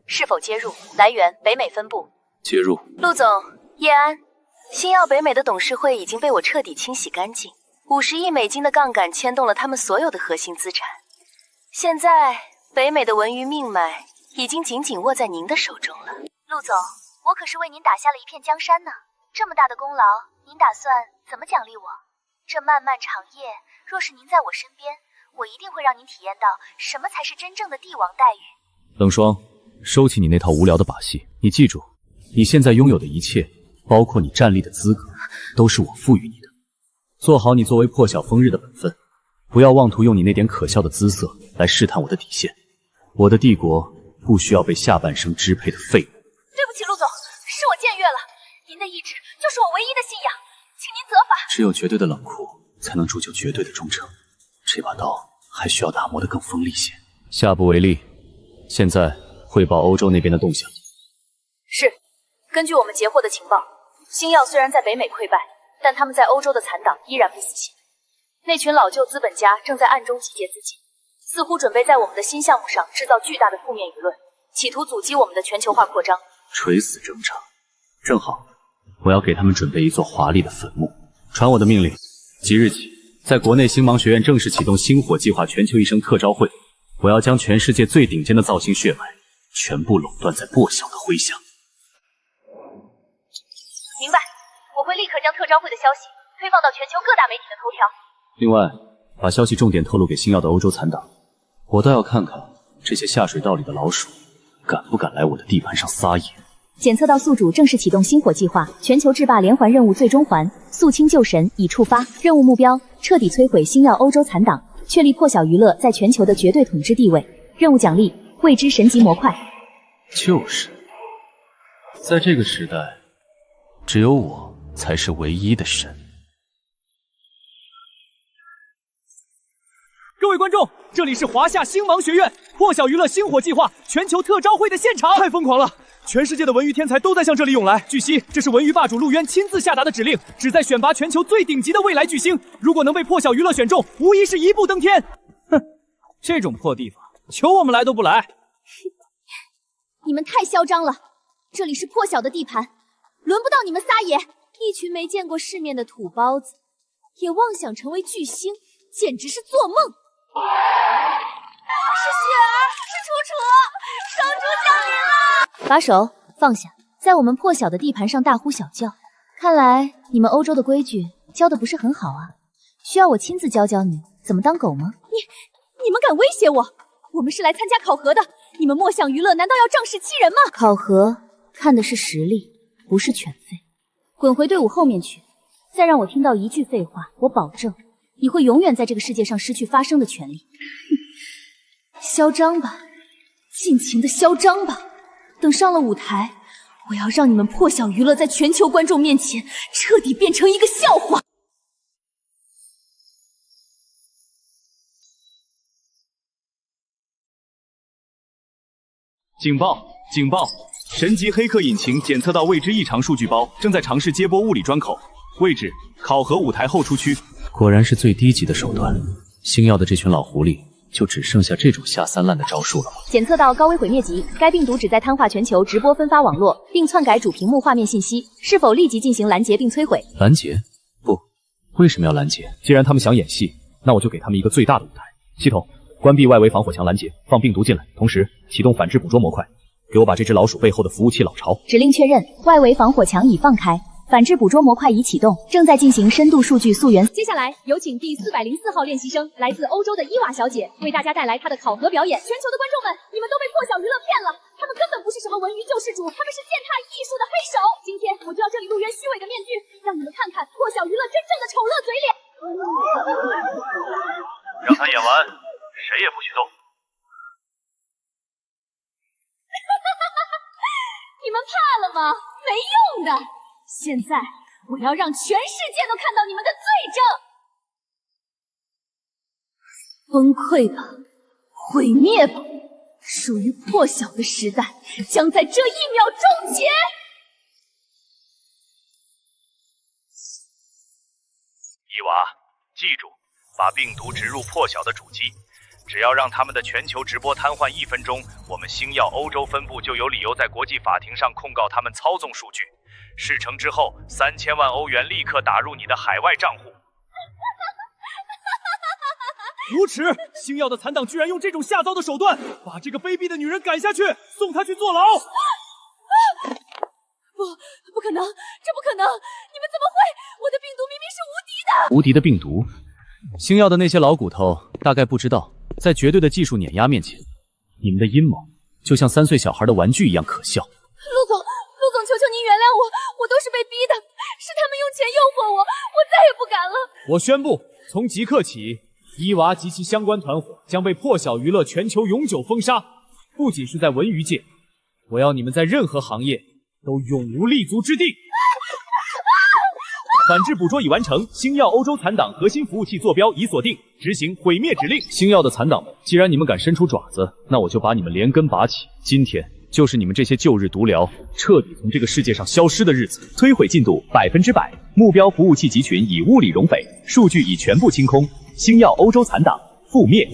是否接入？来源：北美分部。接入。陆总，叶安，星耀北美的董事会已经被我彻底清洗干净，50亿美金的杠杆牵动了他们所有的核心资产。现在，北美的文娱命脉已经紧紧握在您的手中了。陆总，我可是为您打下了一片江山呢，这么大的功劳，您打算怎么奖励我？这漫漫长夜，若是您在我身边。 我一定会让您体验到什么才是真正的帝王待遇。冷霜，收起你那套无聊的把戏。你记住，你现在拥有的一切，包括你站立的资格，都是我赋予你的。做好你作为破晓风日的本分，不要妄图用你那点可笑的姿色来试探我的底线。我的帝国不需要被下半生支配的废物。对不起，陆总，是我僭越了。您的意志就是我唯一的信仰，请您责罚。只有绝对的冷酷，才能铸就绝对的忠诚。 这把刀还需要打磨得更锋利些。下不为例。现在汇报欧洲那边的动向。是，根据我们截获的情报，星耀虽然在北美溃败，但他们在欧洲的残党依然不死心。那群老旧资本家正在暗中集结资金，似乎准备在我们的新项目上制造巨大的负面舆论，企图阻击我们的全球化扩张。垂死挣扎，正好，我要给他们准备一座华丽的坟墓。传我的命令，即日起。 在国内星芒学院正式启动星火计划全球一生特招会，我要将全世界最顶尖的造星血脉全部垄断在破晓的麾下。明白，我会立刻将特招会的消息推放到全球各大媒体的头条。另外，把消息重点透露给星耀的欧洲残党，我倒要看看这些下水道里的老鼠敢不敢来我的地盘上撒野。 检测到宿主正式启动星火计划全球制霸连环任务最终环，肃清旧神已触发。任务目标：彻底摧毁星耀欧洲残党，确立破晓娱乐在全球的绝对统治地位。任务奖励：未知神级模块。就是，在这个时代，只有我才是唯一的神。各位观众，这里是华夏星芒学院破晓娱乐星火计划全球特招会的现场，太疯狂了！ 全世界的文娱天才都在向这里涌来。据悉，这是文娱霸主陆渊亲自下达的指令，旨在选拔全球最顶级的未来巨星。如果能被破晓娱乐选中，无疑是一步登天。哼，这种破地方，求我们来都不来。你们太嚣张了！这里是破晓的地盘，轮不到你们仨爷！一群没见过世面的土包子，也妄想成为巨星，简直是做梦！是雪儿，是楚楚，双主降临了！把手放下，在我们破晓的地盘上大呼小叫，看来你们欧洲的规矩教的不是很好啊，需要我亲自教教你怎么当狗吗？你们敢威胁我？我们是来参加考核的，你们莫想娱乐难道要仗势欺人吗？考核看的是实力，不是犬吠。滚回队伍后面去，再让我听到一句废话，我保证你会永远在这个世界上失去发声的权利。嚣张吧，尽情的嚣张吧！等上了舞台，我要让你们破晓娱乐在全球观众面前彻底变成一个笑话。警报！警报！神级黑客引擎检测到未知异常数据包，正在尝试接驳物理砖口。位置：考核舞台后出区。果然是最低级的手段。星耀的这群老狐狸，就只剩下这种下三滥的招数了吗？检测到高危毁灭级，该病毒旨在瘫痪全球直播分发网络，并篡改主屏幕画面信息，是否立即进行拦截并摧毁？拦截？不，为什么要拦截？既然他们想演戏，那我就给他们一个最大的舞台。系统，关闭外围防火墙拦截，放病毒进来，同时启动反制捕捉模块。给我把这只老鼠背后的服务器老巢。指令确认，外围防火墙已放开，反制捕捉模块已启动，正在进行深度数据溯源。接下来有请第404号练习生，来自欧洲的伊娃小姐，为大家带来她的考核表演。全球的观众们，你们都被破晓娱乐骗了，他们根本不是什么文娱救世主，他们是践踏艺术的黑手。今天我就要这里路约虚伪的面具，让你们看看破晓娱乐真正的丑恶嘴脸。让他演完，谁也不许动。你们怕了吗？没用的！现在我要让全世界都看到你们的罪证！崩溃吧，毁灭吧！属于破晓的时代将在这一秒终结！伊娃，记住，把病毒植入破晓的主机。只要让他们的全球直播瘫痪1分钟，我们星耀欧洲分部就有理由在国际法庭上控告他们操纵数据。事成之后，3000万欧元立刻打入你的海外账户。无耻！星耀的残党居然用这种下糟的手段把这个卑鄙的女人赶下去，送她去坐牢！不可能，这不可能！你们怎么会？我的病毒明明是无敌的！无敌的病毒？星耀的那些老骨头大概不知道，在绝对的技术碾压面前，你们的阴谋就像3岁小孩的玩具一样可笑。陆总，求求您原谅我，我都是被逼的，是他们用钱诱惑我，我再也不敢了。我宣布，从即刻起，伊娃及其相关团伙将被破晓娱乐全球永久封杀。不仅是在文娱界，我要你们在任何行业都永无立足之地。反制捕捉已完成，星耀欧洲残党核心服务器坐标已锁定，执行毁灭指令。星耀的残党们，既然你们敢伸出爪子，那我就把你们连根拔起。今天就是你们这些旧日毒瘤彻底从这个世界上消失的日子。摧毁进度100%，目标服务器集群已物理熔毁，数据已全部清空。星耀欧洲残党覆灭。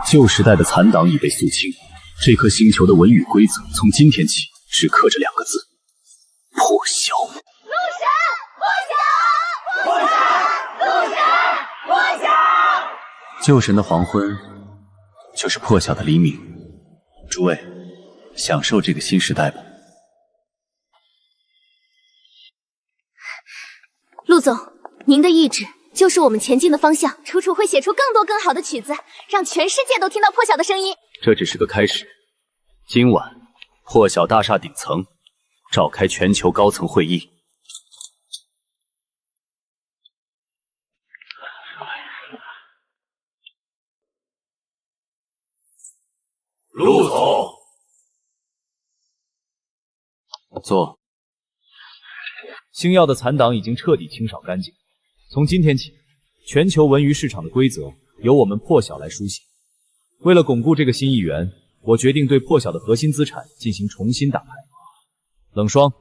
旧时代的残党已被肃清，这颗星球的文娱规则从今天起只刻着2个字：破晓。旧神的黄昏，就是破晓的黎明。诸位，享受这个新时代吧。陆总，您的意志就是我们前进的方向。楚楚会写出更多更好的曲子，让全世界都听到破晓的声音。这只是个开始。今晚，破晓大厦顶层召开全球高层会议。陆总，坐。星耀的残党已经彻底清扫干净。从今天起，全球文娱市场的规则由我们破晓来书写。为了巩固这个新一员，我决定对破晓的核心资产进行重新打牌。冷霜，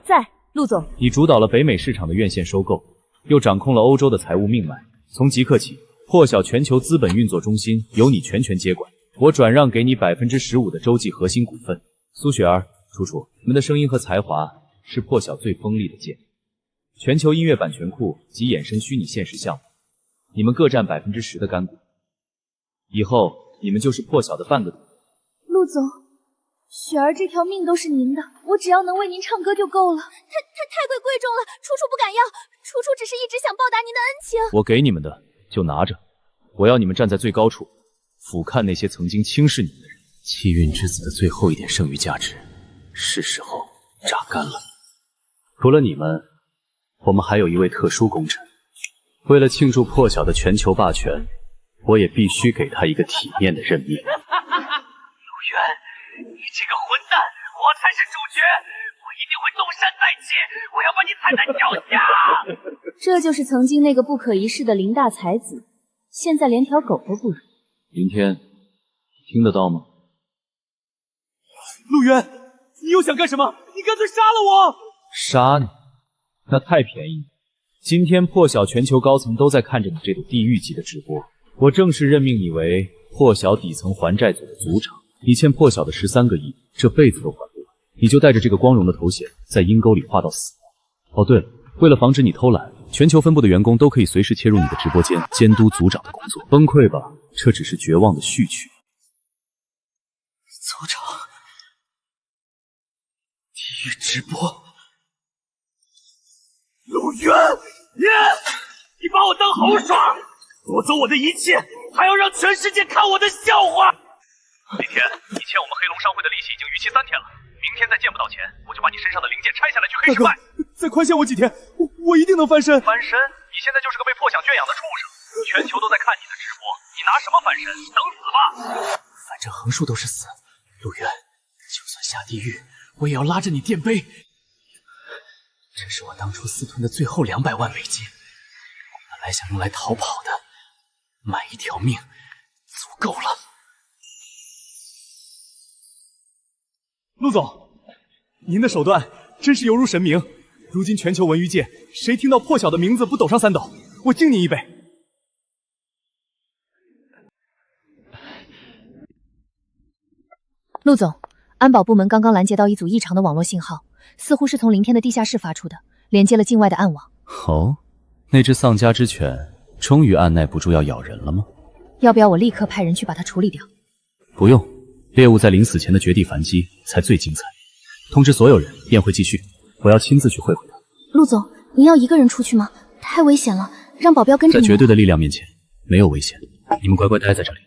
在，陆总。你主导了北美市场的院线收购，又掌控了欧洲的财务命脉。从即刻起，破晓全球资本运作中心由你全权接管。我转让给你15%的洲际核心股份。苏雪儿、楚楚，你们的声音和才华是破晓最锋利的剑。全球音乐版权库及衍生虚拟现实项目，你们各占10%的干股。以后你们就是破晓的半个股。陆总，雪儿这条命都是您的，我只要能为您唱歌就够了。太贵重了，楚楚不敢要，楚楚只是一直想报答您的恩情。我给你们的就拿着，我要你们站在最高处，俯瞰那些曾经轻视你们的人。气运之子的最后一点剩余价值，是时候榨干了。除了你们，我们还有一位特殊功臣。为了庆祝破晓的全球霸权，我也必须给他一个体面的任命。陆渊，你这个混蛋，我才是主角，我一定会东山再起，我要把你踩在脚下。这就是曾经那个不可一世的林大才子，现在连条狗都不如。明天听得到吗？陆渊，你又想干什么？你干脆杀了我！杀你？那太便宜。今天破晓全球高层都在看着你这种地狱级的直播，我正式任命你为破晓底层还债组的组长。你欠破晓的13个亿，这辈子都还不完。你就带着这个光荣的头衔，在阴沟里画到死。哦，对了，为了防止你偷懒，全球分部的员工都可以随时切入你的直播间，监督组长的工作。崩溃吧，这只是绝望的序曲。组长，地狱直播，陆渊，你把我当猴耍，夺走我的一切，还要让全世界看我的笑话。李天，你欠我们黑龙商会的利息已经逾期3天了，明天再见不到钱，我就把你身上的零件拆下来去黑市卖。再宽限我几天，我一定能翻身。翻身？你现在就是个被破晓圈养的畜生，全球都在看你的直播，你拿什么翻身？等死吧！反正横竖都是死。陆渊，就算下地狱，我也要拉着你垫背。这是我当初私吞的最后200万美金，本来想用来逃跑的，卖一条命足够了。陆总，您的手段真是犹如神明。如今全球文娱界，谁听到破晓的名字不抖上3抖？我敬您一杯。陆总，安保部门刚刚拦截到一组异常的网络信号，似乎是从凌天的地下室发出的，连接了境外的暗网。哦，那只丧家之犬终于按耐不住要咬人了吗？要不要我立刻派人去把它处理掉？不用，猎物在临死前的绝地反击才最精彩。通知所有人，宴会继续，我要亲自去会会他。陆总，您要一个人出去吗？太危险了，让保镖跟着你。在绝对的力量面前，没有危险，你们乖乖待在这里。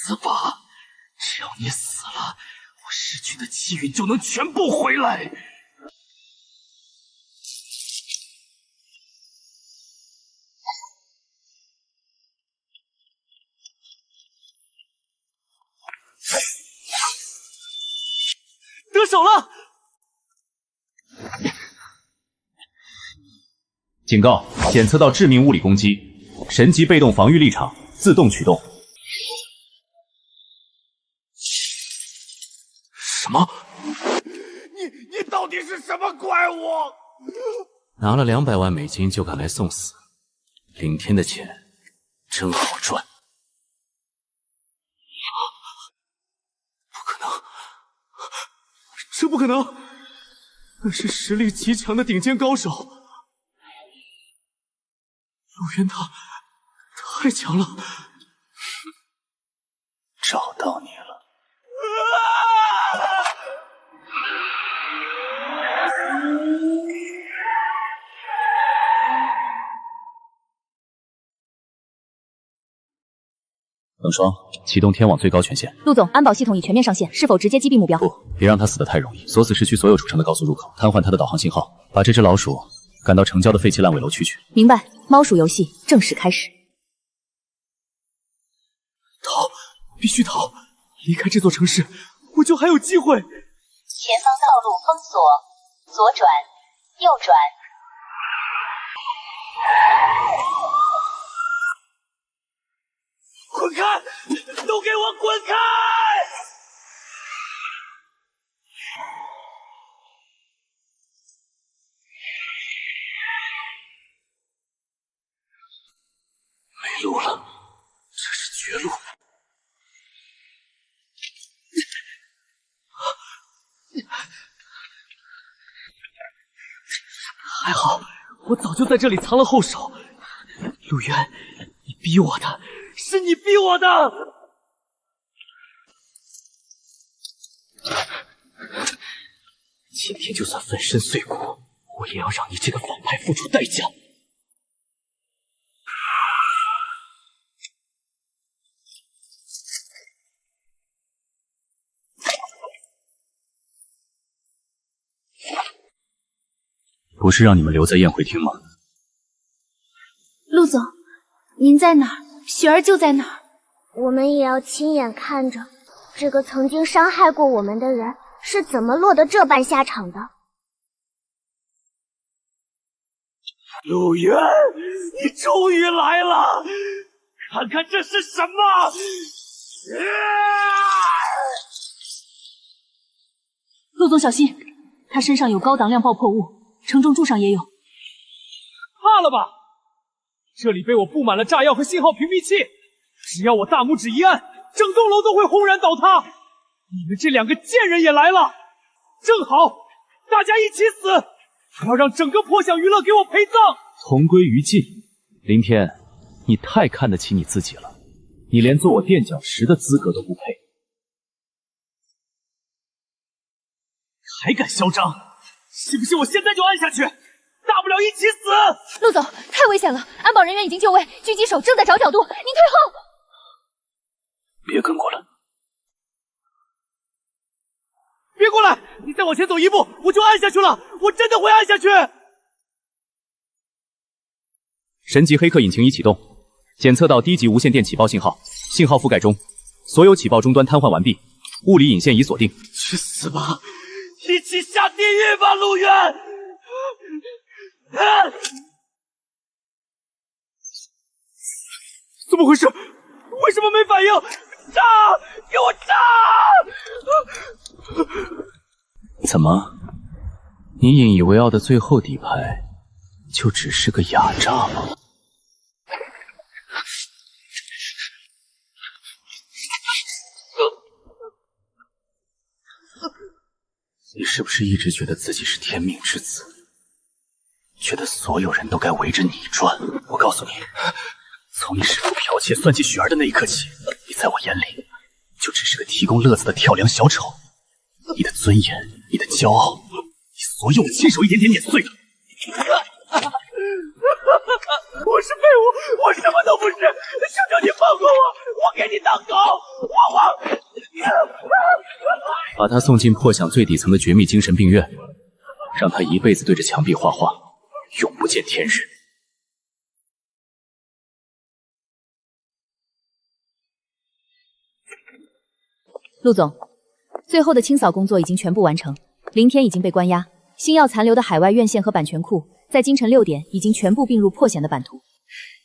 死吧！只要你死了，我失去的气运就能全部回来。得手了！警告：检测到致命物理攻击，神级被动防御立场自动驱动。什么？你到底是什么怪物？拿了200万美金就敢来送死，凌天的钱真好赚。不可能，这不可能！那是实力极强的顶尖高手。陆渊他太强了。找到你了。冷霜，启动天网最高权限。陆总，安保系统已全面上线，是否直接击毙目标？不，别让他死得太容易。锁死市区所有主城的高速入口，瘫痪他的导航信号，把这只老鼠赶到城郊的废弃烂尾楼区去。明白。猫鼠游戏正式开始。逃，必须逃！离开这座城市，我就还有机会。前方道路封锁，左转，右转。滚开！都给我滚开！路了，这是绝路。还好，我早就在这里藏了后手。陆渊，你逼我的，是你逼我的！今天就算粉身碎骨，我也要让你这个反派付出代价。不是让你们留在宴会厅吗？陆总，您在哪儿？雪儿就在哪儿。我们也要亲眼看着这个曾经伤害过我们的人是怎么落得这般下场的。陆渊，你终于来了！看看这是什么！陆总小心，他身上有高档量爆破物。承重柱上也有，怕了吧？这里被我布满了炸药和信号屏蔽器，只要我大拇指一按，整栋楼都会轰然倒塌。你们这两个贱人也来了，正好，大家一起死！我要让整个破晓娱乐给我陪葬。同归于尽。林天，你太看得起你自己了，你连做我垫脚石的资格都不配。还敢嚣张？信不信我现在就按下去？大不了一起死！陆总，太危险了，安保人员已经就位，狙击手正在找角度，您退后。别跟过来！别过来！你再往前走一步，我就按下去了，我真的会按下去。神级黑客引擎已启动，检测到低级无线电起爆信号，信号覆盖中，所有起爆终端瘫痪完毕，物理引线已锁定。去死吧！一起下地狱吧，陆渊！怎么回事？为什么没反应？炸！给我炸！怎么，你引以为傲的最后底牌，就只是个哑炸吗？你是不是一直觉得自己是天命之子，觉得所有人都该围着你转？我告诉你，从你试图剽窃算计雪儿的那一刻起，你在我眼里就只是个提供乐子的跳梁小丑。你的尊严，你的骄傲，你所有的亲手一点点碾碎了。我是废物，我什么都不是，求求你放过我，我给你当狗，我。把他送进破响最底层的绝密精神病院，让他一辈子对着墙壁画画，永不见天日。陆总，最后的清扫工作已经全部完成，林天已经被关押，星耀残留的海外院线和版权库在今晨6点已经全部并入破险的版图。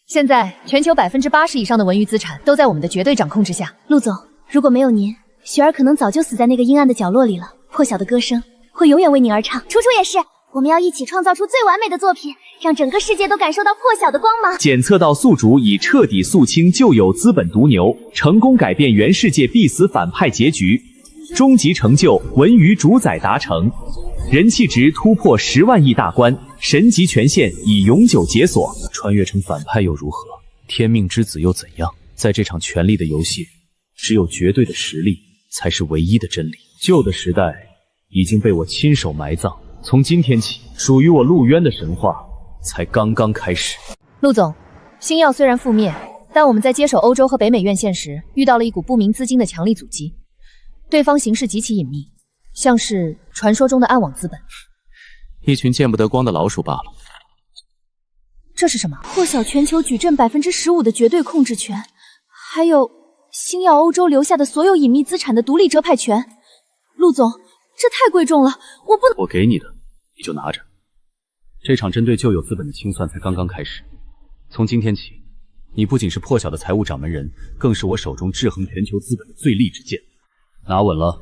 现在全球80%以上的文娱资产都在我们的绝对掌控之下。陆总，如果没有您，雪儿可能早就死在那个阴暗的角落里了。破晓的歌声会永远为您而唱，楚楚也是。我们要一起创造出最完美的作品，让整个世界都感受到破晓的光芒。检测到宿主已彻底肃清旧有资本毒瘤，成功改变原世界必死反派结局，终极成就文娱主宰达成，人气值突破10万亿大关，神级权限已永久解锁。穿越成反派又如何？天命之子又怎样？在这场权力的游戏，只有绝对的实力才是唯一的真理。旧的时代已经被我亲手埋葬，从今天起，属于我陆渊的神话才刚刚开始。陆总，星耀虽然覆灭，但我们在接手欧洲和北美院线时，遇到了一股不明资金的强力阻击，对方形势极其隐秘，像是传说中的暗网资本，一群见不得光的老鼠罢了。这是什么？破晓全球矩阵15%的绝对控制权，还有星耀欧洲留下的所有隐秘资产的独立折派权。陆总，这太贵重了，我不能。我给你的，你就拿着。这场针对旧有资本的清算才刚刚开始。从今天起，你不仅是破晓的财务掌门人，更是我手中制衡全球资本的最利之剑。拿稳了，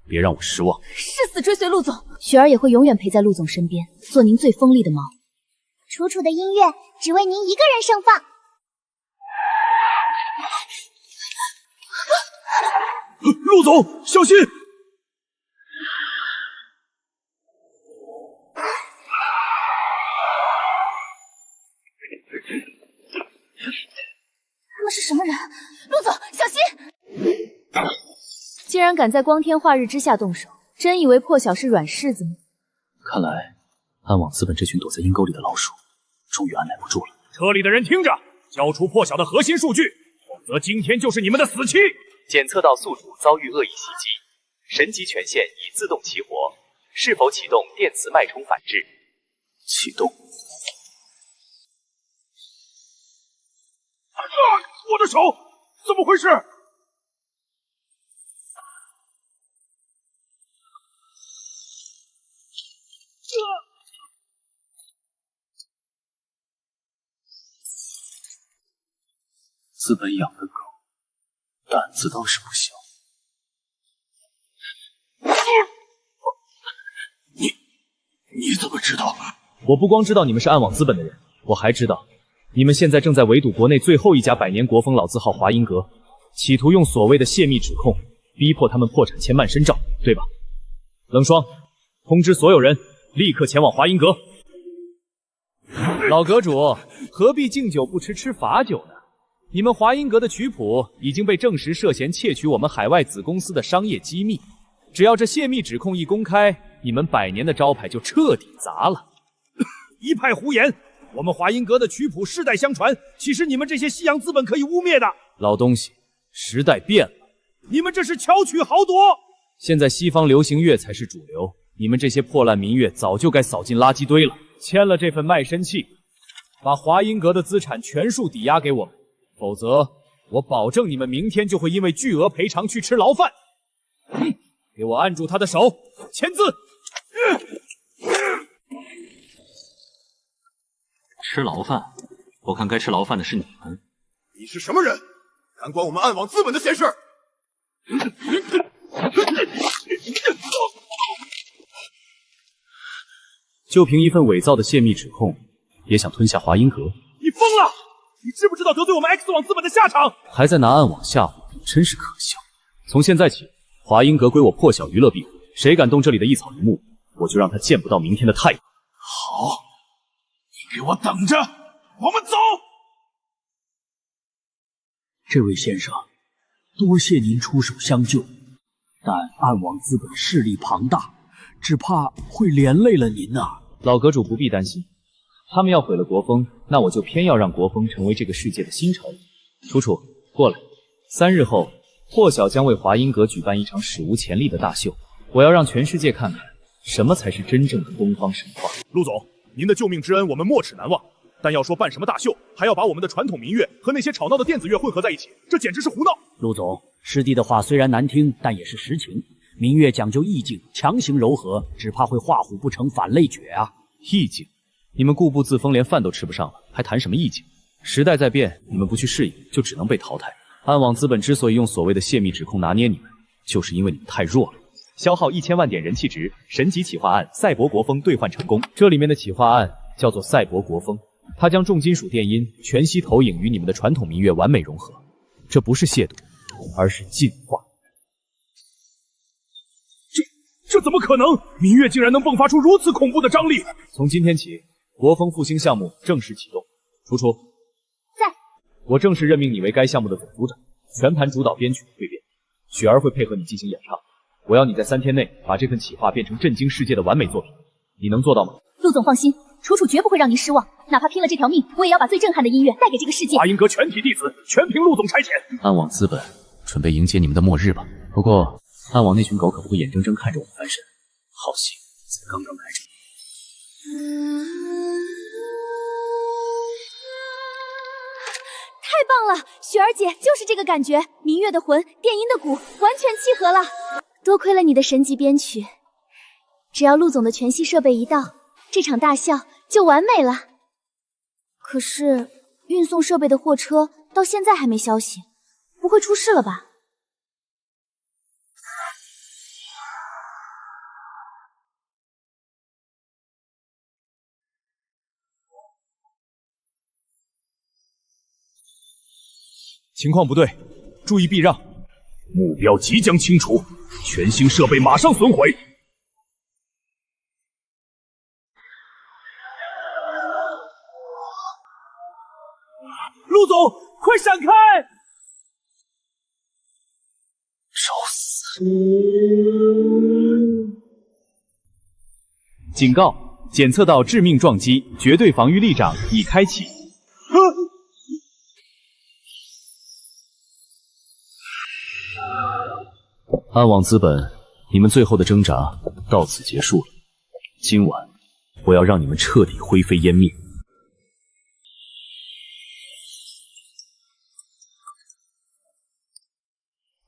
别让我失望。誓死追随陆总，雪儿也会永远陪在陆总身边，做您最锋利的猫。楚楚的音乐只为您一个人盛放。总，小心！他们是什么人？陆总，小心！竟然敢在光天化日之下动手，真以为破晓是软柿子吗？看来暗网资本这群躲在阴沟里的老鼠，终于按耐不住了。车里的人听着，交出破晓的核心数据，否则今天就是你们的死期。检测到宿主遭遇恶意袭击，神级权限已自动齐活，是否启动电磁脉冲反制？启动。我的手，怎么回事？资本养的狗，胆子倒是不小。你怎么知道？我不光知道你们是暗网资本的人，我还知道你们现在正在围堵国内最后一家百年国风老字号华银阁，企图用所谓的泄密指控逼迫他们破产签慢申兆，对吧？冷霜，通知所有人立刻前往华银阁。老阁主，何必敬酒不吃吃罚酒呢？你们华银阁的曲谱已经被证实涉嫌窃取我们海外子公司的商业机密，只要这泄密指控一公开，你们百年的招牌就彻底砸了。一派胡言！我们华银阁的曲谱世代相传，岂是你们这些西洋资本可以污蔑的？老东西，时代变了，你们这是巧取豪夺。现在西方流行乐才是主流，你们这些破烂民乐早就该扫进垃圾堆了。签了这份卖身契，把华银阁的资产全数抵押给我们，否则我保证你们明天就会因为巨额赔偿去吃牢饭。给我按住他的手，签字。吃牢饭？我看该吃牢饭的是你们。你是什么人？敢管我们暗网资本的闲事？就凭一份伪造的泄密指控，也想吞下华银阁？你疯了！你知不知道得罪我们 X 网资本的下场？还在拿暗网吓唬，真是可笑。从现在起，华银阁归我破晓娱乐庇护，谁敢动这里的一草一木，我就让他见不到明天的太阳。好，你给我等着，我们走。这位先生，多谢您出手相救，但暗网资本势力庞大，只怕会连累了您啊。老阁主不必担心，他们要毁了国风，那我就偏要让国风成为这个世界的新潮流。楚楚，过来，3日后，破晓将为华银阁举办一场史无前例的大秀，我要让全世界看看什么才是真正的东方神话。陆总，您的救命之恩我们没齿难忘，但要说办什么大秀，还要把我们的传统民乐和那些吵闹的电子乐混合在一起，这简直是胡闹。陆总，师弟的话虽然难听，但也是实情。民乐讲究意境，强行柔和，只怕会画虎不成反类绝啊！意境？你们固步自封，连饭都吃不上了，还谈什么意境？时代在变，你们不去适应，就只能被淘汰。暗网资本之所以用所谓的泄密指控拿捏你们，就是因为你们太弱了。消耗1000万点人气值，神级企划案赛博国风兑换成功。这里面的企划案叫做赛博国风，它将重金属电音全息投影与你们的传统民乐完美融合。这不是亵渎，而是进化。这怎么可能？民乐竟然能迸发出如此恐怖的张力！从今天起，国风复兴项目正式启动。楚楚在，我正式任命你为该项目的总组长，全盘主导编曲汇编。雪儿会配合你进行演唱。我要你在3天内把这份企划变成震惊世界的完美作品，你能做到吗？陆总放心，楚楚绝不会让您失望，哪怕拼了这条命，我也要把最震撼的音乐带给这个世界。华银阁全体弟子全凭陆总差遣。暗网资本准备迎接你们的末日吧。不过暗网那群狗可不会眼睁睁看着我们翻身，好戏才刚刚开始。太棒了，雪儿姐就是这个感觉，民乐的魂，电音的骨，完全契合了。多亏了你的神级编曲，只要陆总的全息设备一到，这场大秀就完美了。可是运送设备的货车到现在还没消息，不会出事了吧？情况不对，注意避让。目标即将清除，全星设备马上损毁。陆总，快闪开！找死！警告：检测到致命撞击，绝对防御力掌已开启。暗网资本，你们最后的挣扎到此结束了。今晚，我要让你们彻底灰飞烟灭。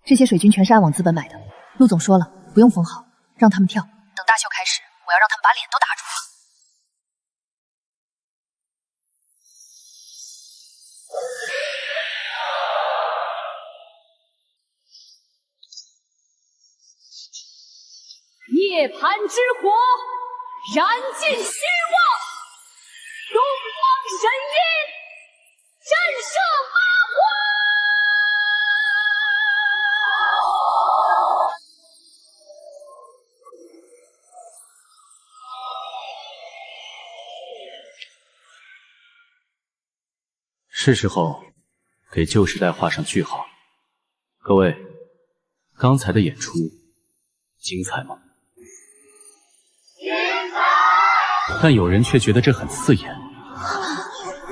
这些水军全是暗网资本买的。陆总说了，不用封号，让他们跳。等大秀开始，我要让他们把脸都打肿了。涅槃之火，燃尽虚妄，东方神鹰，震慑八荒。是时候给旧时代画上句号了。各位，刚才的演出精彩吗？但有人却觉得这很刺眼。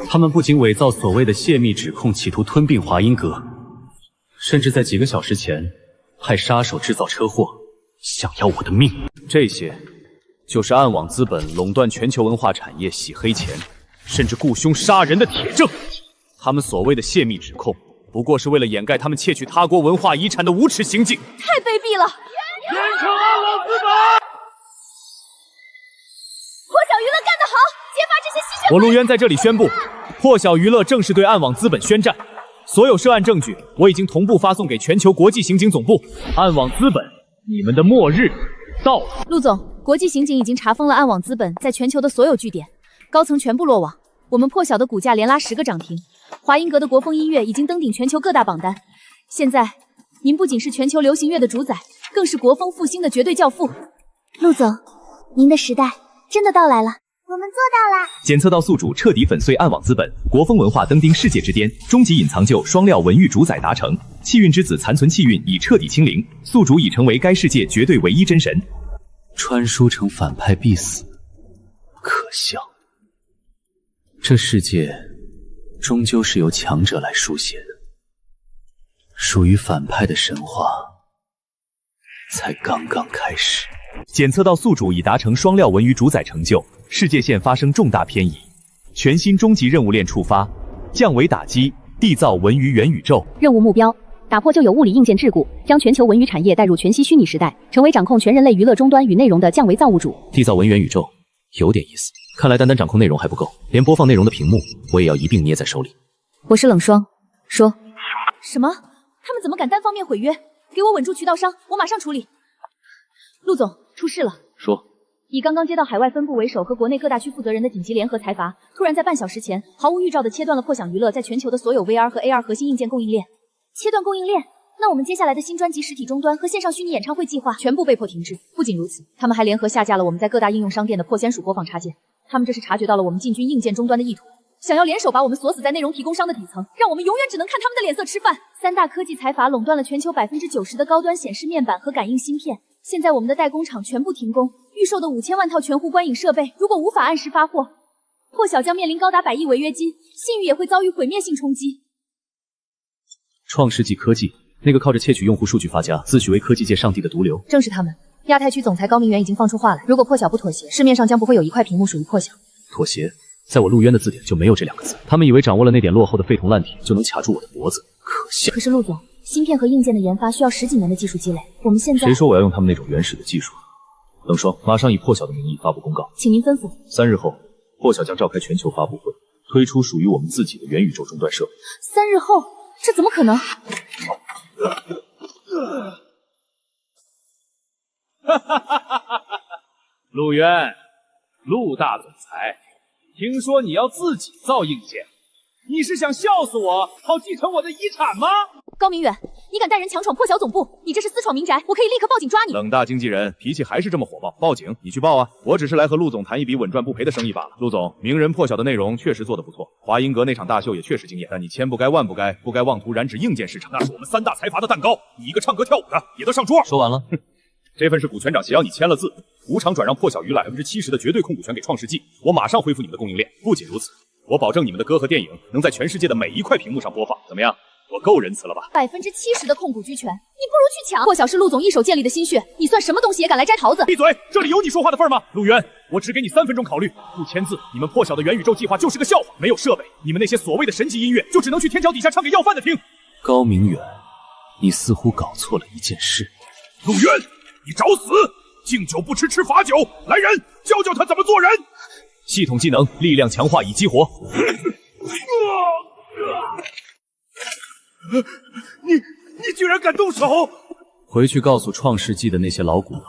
他们不仅伪造所谓的泄密指控，企图吞并华阴阁，甚至在几个小时前派杀手制造车祸，想要我的命。这些就是暗网资本垄断全球文化产业、洗黑钱，甚至雇凶杀人的铁证。他们所谓的泄密指控，不过是为了掩盖他们窃取他国文化遗产的无耻行径。太卑鄙了！严惩暗网资本！破晓娱乐干得好，揭发这些吸血鬼！我陆渊在这里宣布，破晓娱乐正式对暗网资本宣战。所有涉案证据我已经同步发送给全球国际刑警总部。暗网资本，你们的末日到了！陆总，国际刑警已经查封了暗网资本在全球的所有据点，高层全部落网。我们破晓的股价连拉10个涨停，华阴阁的国风音乐已经登顶全球各大榜单。现在，您不仅是全球流行乐的主宰，更是国风复兴的绝对教父。陆总，您的时代真的到来了，我们做到了。检测到宿主彻底粉碎暗网资本，国风文化登顶世界之巅，终极隐藏臼双料文玉主宰达成，气运之子残存气运已彻底清零，宿主已成为该世界绝对唯一真神。穿书成反派必死，可笑。这世界终究是由强者来书写的，属于反派的神话才刚刚开始。检测到宿主已达成双料文娱主宰成就，世界线发生重大偏移，全新终极任务链触发，降维打击，缔造文娱元宇宙。任务目标：打破旧有物理硬件桎梏，将全球文娱产业带入全息虚拟时代，成为掌控全人类娱乐终端与内容的降维造物主。缔造文元宇宙有点意思，看来单单掌控内容还不够，连播放内容的屏幕我也要一并捏在手里。我是冷霜，说什么？他们怎么敢单方面毁约？给我稳住渠道商，我马上处理。陆总，出事了。说。以刚刚接到海外分部为首和国内各大区负责人的紧急联合财阀，突然在半小时前毫无预兆地切断了破响娱乐在全球的所有 VR 和 AR 核心硬件供应链。切断供应链，那我们接下来的新专辑实体终端和线上虚拟演唱会计划全部被迫停滞。不仅如此，他们还联合下架了我们在各大应用商店的破仙鼠播放插件。他们这是察觉到了我们进军硬件终端的意图，想要联手把我们锁死在内容提供商的底层，让我们永远只能看他们的脸色吃饭。三大科技财阀垄断了全球90%的高端显示面板和感应芯片，现在我们的代工厂全部停工，预售的5000万套全户观影设备如果无法按时发货，破晓将面临高达100亿违约金，信誉也会遭遇毁灭性冲击。创世纪科技，那个靠着窃取用户数据发家，自诩为科技界上帝的毒瘤，正是他们。亚太区总裁高明元已经放出话来，如果破晓不妥协，市面上将不会有一块屏幕属于破晓。妥协，在我陆渊的字典就没有这2个字。他们以为掌握了那点落后的废铜烂铁就能卡住我的脖子，可笑。可是陆总，芯片和硬件的研发需要10几年的技术积累，我们现在……谁说我要用他们那种原始的技术？冷霜，马上以破晓的名义发布公告，请您吩咐。3日后，破晓将召开全球发布会，推出属于我们自己的元宇宙终端设备。3日后？这怎么可能？陆渊，陆大总裁，听说你要自己造硬件，你是想笑死我，好继承我的遗产吗？高明远，你敢带人强闯破晓总部，你这是私闯民宅，我可以立刻报警抓你。冷大经纪人脾气还是这么火爆，报警你去报啊！我只是来和陆总谈一笔稳赚不赔的生意罢了。陆总，名人破晓的内容确实做得不错，华英阁那场大秀也确实惊艳，但你千不该万不该，不该妄图染指硬件市场。那是我们3大财阀的蛋糕，你一个唱歌跳舞的也都上桌。说完了，这份是股权长协要你签了字，无偿转让破晓娱乐70%的绝对控股权给创世纪，我马上恢复你们的供应链。不仅如此，我保证你们的歌和电影能在全世界的每一块屏幕上播放，怎么样？我够仁慈了吧？70%的控股居权，你不如去抢。破晓是陆总一手建立的心血，你算什么东西也敢来摘桃子？闭嘴！这里有你说话的份吗？陆渊，我只给你3分钟考虑，不签字，你们破晓的元宇宙计划就是个笑话。没有设备，你们那些所谓的神级音乐，就只能去天桥底下唱给要饭的听。高明远，你似乎搞错了一件事。陆渊，你找死！敬酒不吃吃罚酒，来人，教教他怎么做人。系统技能力量强化已激活。你居然敢动手！回去告诉创世纪的那些老骨头，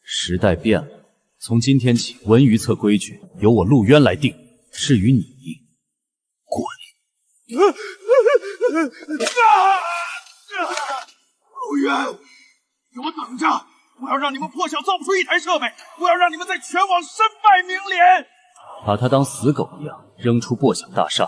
时代变了，从今天起，文娱册规矩由我陆渊来定。至于你，滚！陆渊，给我等着！我要让你们破晓造不出一台设备，我要让你们在全网身败名裂！把他当死狗一样扔出破晓大厦。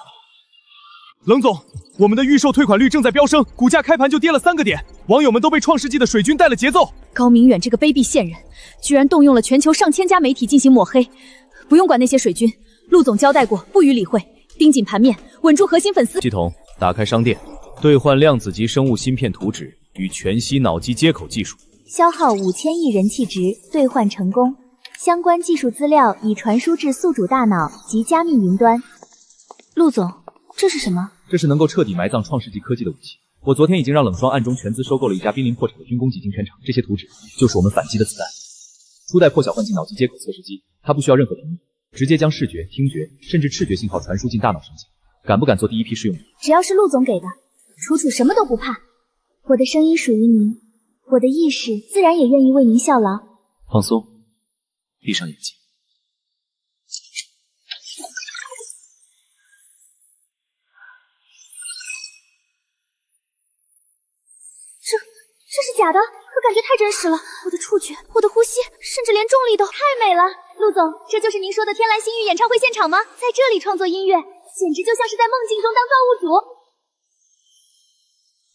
冷总，我们的预售退款率正在飙升，股价开盘就跌了3个点，网友们都被创世纪的水军带了节奏。高明远这个卑鄙线人，居然动用了全球上千家媒体进行抹黑。不用管那些水军，陆总交代过，不予理会，盯紧盘面，稳住核心粉丝。系统打开商店，兑换量子级生物芯片图纸与全息脑机接口技术，消耗5000亿人气值，兑换成功。相关技术资料已传输至宿主大脑及加密云端。陆总，这是什么？这是能够彻底埋葬创世纪科技的武器。我昨天已经让冷霜暗中全资收购了一家濒临破产的军工及晶片厂，这些图纸就是我们反击的子弹。初代破晓换进脑机接口测试机，它不需要任何屏幕，直接将视觉、听觉甚至视觉信号传输进大脑神经。敢不敢做第一批试用？只要是陆总给的，楚楚什么都不怕。我的声音属于您，我的意识自然也愿意为您效劳。放松，闭上眼睛。这是假的，可感觉太真实了。我的触觉，我的呼吸，甚至连重力都太美了。陆总，这就是您说的天蓝星域演唱会现场吗？在这里创作音乐，简直就像是在梦境中当造物主。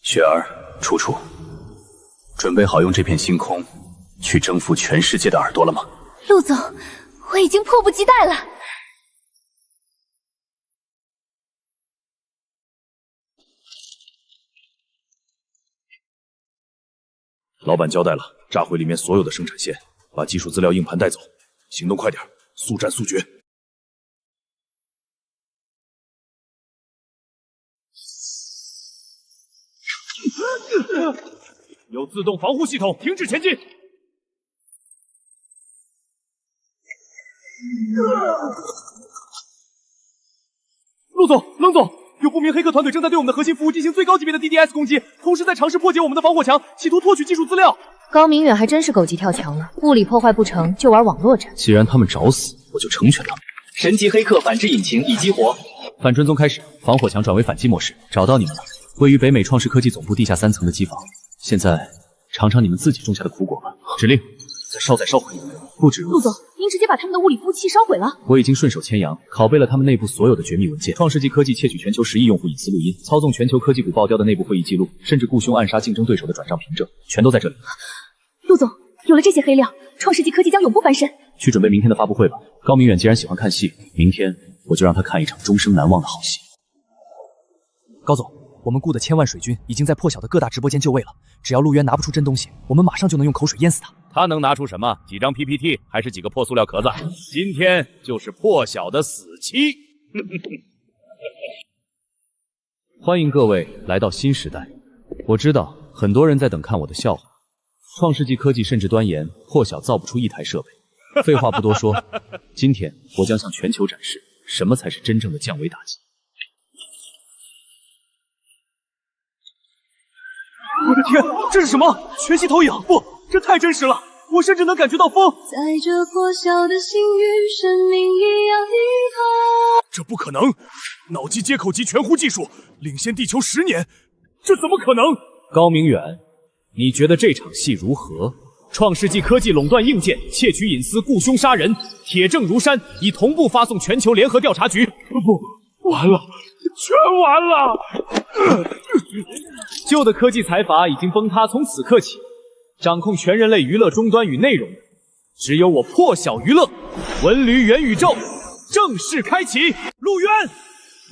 雪儿、楚楚，准备好用这片星空去征服全世界的耳朵了吗？陆总，我已经迫不及待了。老板交代了，炸毁里面所有的生产线，把技术资料硬盘带走。行动快点，速战速决。有自动防护系统，停止前进。陆总，冷总，有不明黑客团队正在对我们的核心服务进行最高级别的 DDS 攻击，同时在尝试破解我们的防火墙，企图脱取技术资料。高明远还真是狗急跳墙了，物理破坏不成就玩网络战。既然他们找死，我就成全他们。神级黑客反制引擎已激活，反追踪开始，防火墙转为反击模式。找到你们了，位于北美创世科技总部地下3层的机房。现在尝尝你们自己种下的苦果吧。指令，再烧毁。不止如此，陆总，您直接把他们的物理服务器烧毁了。我已经顺手牵羊，拷贝了他们内部所有的绝密文件。创世纪科技窃取全球10亿用户隐私录音，操纵全球科技股爆掉的内部会议记录，甚至雇凶暗杀竞争对手的转账凭证，全都在这里。陆总，有了这些黑料，创世纪科技将永不翻身。去准备明天的发布会吧。高明远既然喜欢看戏，明天我就让他看一场终生难忘的好戏。高总，我们雇的1000万水军已经在破晓的各大直播间就位了，只要陆渊拿不出真东西，我们马上就能用口水淹死他。他能拿出什么？几张 PPT， 还是几个破塑料壳子？今天就是破晓的死期。欢迎各位来到新时代。我知道很多人在等看我的笑话。创世纪科技甚至端言破晓造不出一台设备。废话不多说，今天我将向全球展示什么才是真正的降维打击。我的天，这是什么？全息投影？不，这太真实了，我甚至能感觉到风。在这破晓的星域，生命一样依靠。这不可能！脑机接口及全呼技术领先地球10年，这怎么可能？高明远，你觉得这场戏如何？创世纪科技垄断硬件，窃取隐私，雇凶杀人，铁证如山，已同步发送全球联合调查局。不，完了，全完了！旧的科技财阀已经崩塌，从此刻起，掌控全人类娱乐终端与内容的，只有我破晓娱乐。文旅元宇宙正式开启。陆渊，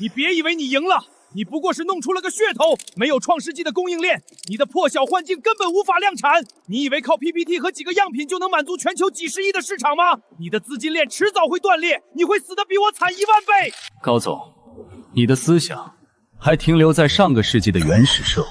你别以为你赢了。你不过是弄出了个噱头，没有创世纪的供应链，你的破晓幻境根本无法量产。你以为靠 PPT 和几个样品就能满足全球几十亿的市场吗？你的资金链迟早会断裂，你会死得比我惨10000倍。高总，你的思想还停留在上个世纪的原始社会。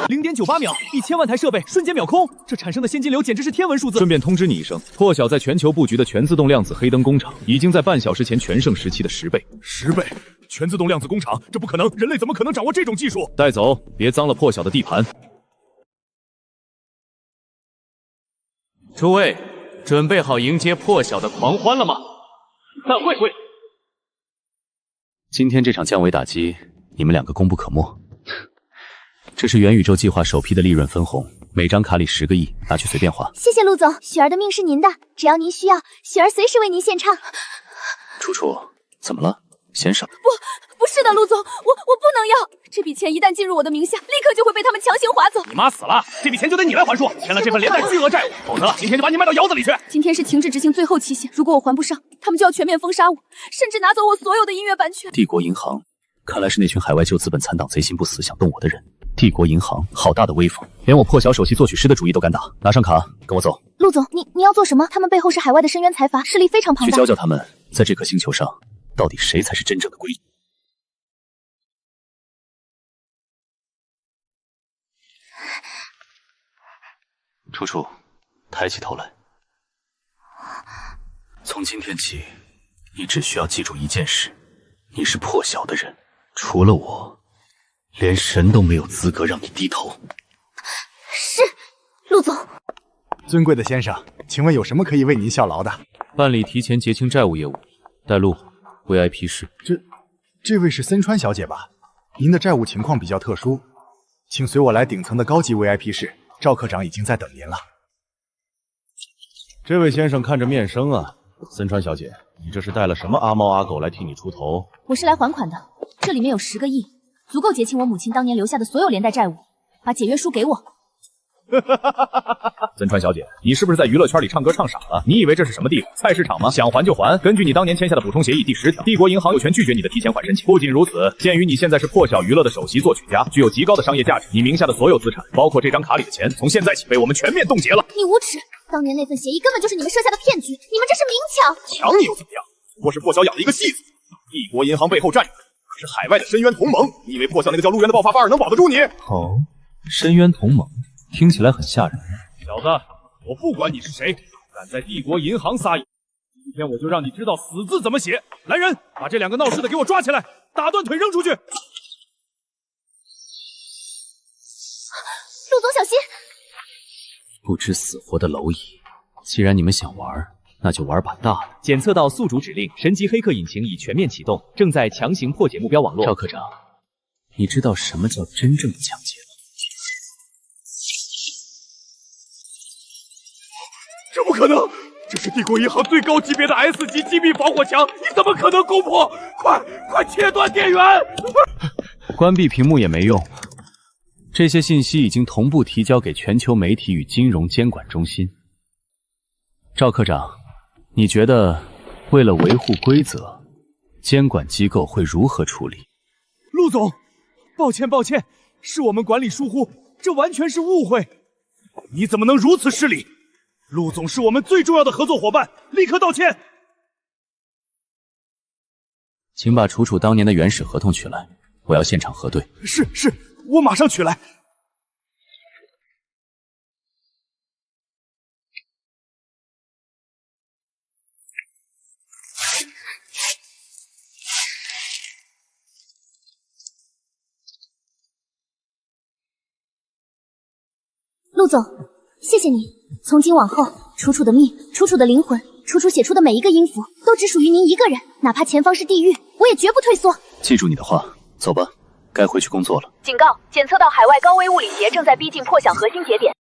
0.98秒，1000万台设备瞬间秒空，这产生的现金流简直是天文数字。顺便通知你一声，破晓在全球布局的全自动量子黑灯工厂，已经在半小时前全盛时期的10倍。10倍？全自动量子工厂？这不可能！人类怎么可能掌握这种技术？带走，别脏了破晓的地盘。诸位，准备好迎接破晓的狂欢了吗？散会。今天这场降维打击，你们两个功不可没。这是元宇宙计划首批的利润分红，每张卡里10个亿，拿去随便花。谢谢陆总，雪儿的命是您的，只要您需要，雪儿随时为您献唱。楚楚，怎么了？嫌少？不是的，陆总，我不能要这笔钱，一旦进入我的名下，立刻就会被他们强行划走。你妈死了，这笔钱就得你来还书，签了这份连带巨额债务，否则今天就把你卖到窑子里去。今天是停止执行最后期限，如果我还不上，他们就要全面封杀我，甚至拿走我所有的音乐版权。帝国银行，看来是那群海外旧资本残党贼心不死想动我的人。帝国银行好大的威风，连我破晓首席作曲师的主意都敢打。拿上卡，跟我走。陆总，你要做什么？他们背后是海外的深渊财阀，势力非常庞大。去教教他们，在这颗星球上，到底谁才是真正的归主。楚楚，抬起头来。从今天起，你只需要记住一件事：你是破晓的人，除了我，连神都没有资格让你低头。是，陆总。尊贵的先生，请问有什么可以为您效劳的？办理提前结清债务业务，带路 VIP 室。这位是森川小姐吧？您的债务情况比较特殊，请随我来顶层的高级 VIP 室，赵科长已经在等您了。这位先生看着面生啊，森川小姐，你这是带了什么阿猫阿狗来替你出头？我是来还款的，这里面有10个亿，足够结清我母亲当年留下的所有连带债务。把解约书给我。森川小姐，你是不是在娱乐圈里唱歌唱傻了？你以为这是什么地方？菜市场吗？想还就还。根据你当年签下的补充协议第10条，帝国银行有权拒绝你的提前还申请。不仅如此，鉴于你现在是破晓娱乐的首席作曲家，具有极高的商业价值，你名下的所有资产，包括这张卡里的钱，从现在起被我们全面冻结了。你无耻！当年那份协议根本就是你们设下的骗局，你们这是明抢。抢你又怎么样？不过是破晓养的一个戏子。帝国银行背后站着的可是海外的深渊同盟，你以为破晓那个叫陆渊的暴发法尔能保得住你？哦，深渊同盟听起来很吓人。小子，我不管你是谁，敢在帝国银行撒野，今天我就让你知道死字怎么写。来人，把这2个闹事的给我抓起来，打断腿扔出去。陆总小心！不知死活的蝼蚁，既然你们想玩，那就玩把大的。检测到宿主指令，神级黑客引擎已全面启动，正在强行破解目标网络。赵科长，你知道什么叫真正的抢劫吗？这不可能！这是帝国银行最高级别的 S 级机密防火墙，你怎么可能攻破？快切断电源！关闭屏幕也没用，这些信息已经同步提交给全球媒体与金融监管中心。赵科长，你觉得为了维护规则，监管机构会如何处理？陆总，抱歉，是我们管理疏忽，这完全是误会。你怎么能如此失礼？陆总是我们最重要的合作伙伴，立刻道歉。请把楚楚当年的原始合同取来，我要现场核对。是，我马上取来。陆总，谢谢你。从今往后，楚楚的命、楚楚的灵魂、楚楚写出的每一个音符都只属于您一个人，哪怕前方是地狱，我也绝不退缩。记住你的话，走吧，该回去工作了。警告：检测到海外高危物理节正在逼近破晓核心节点。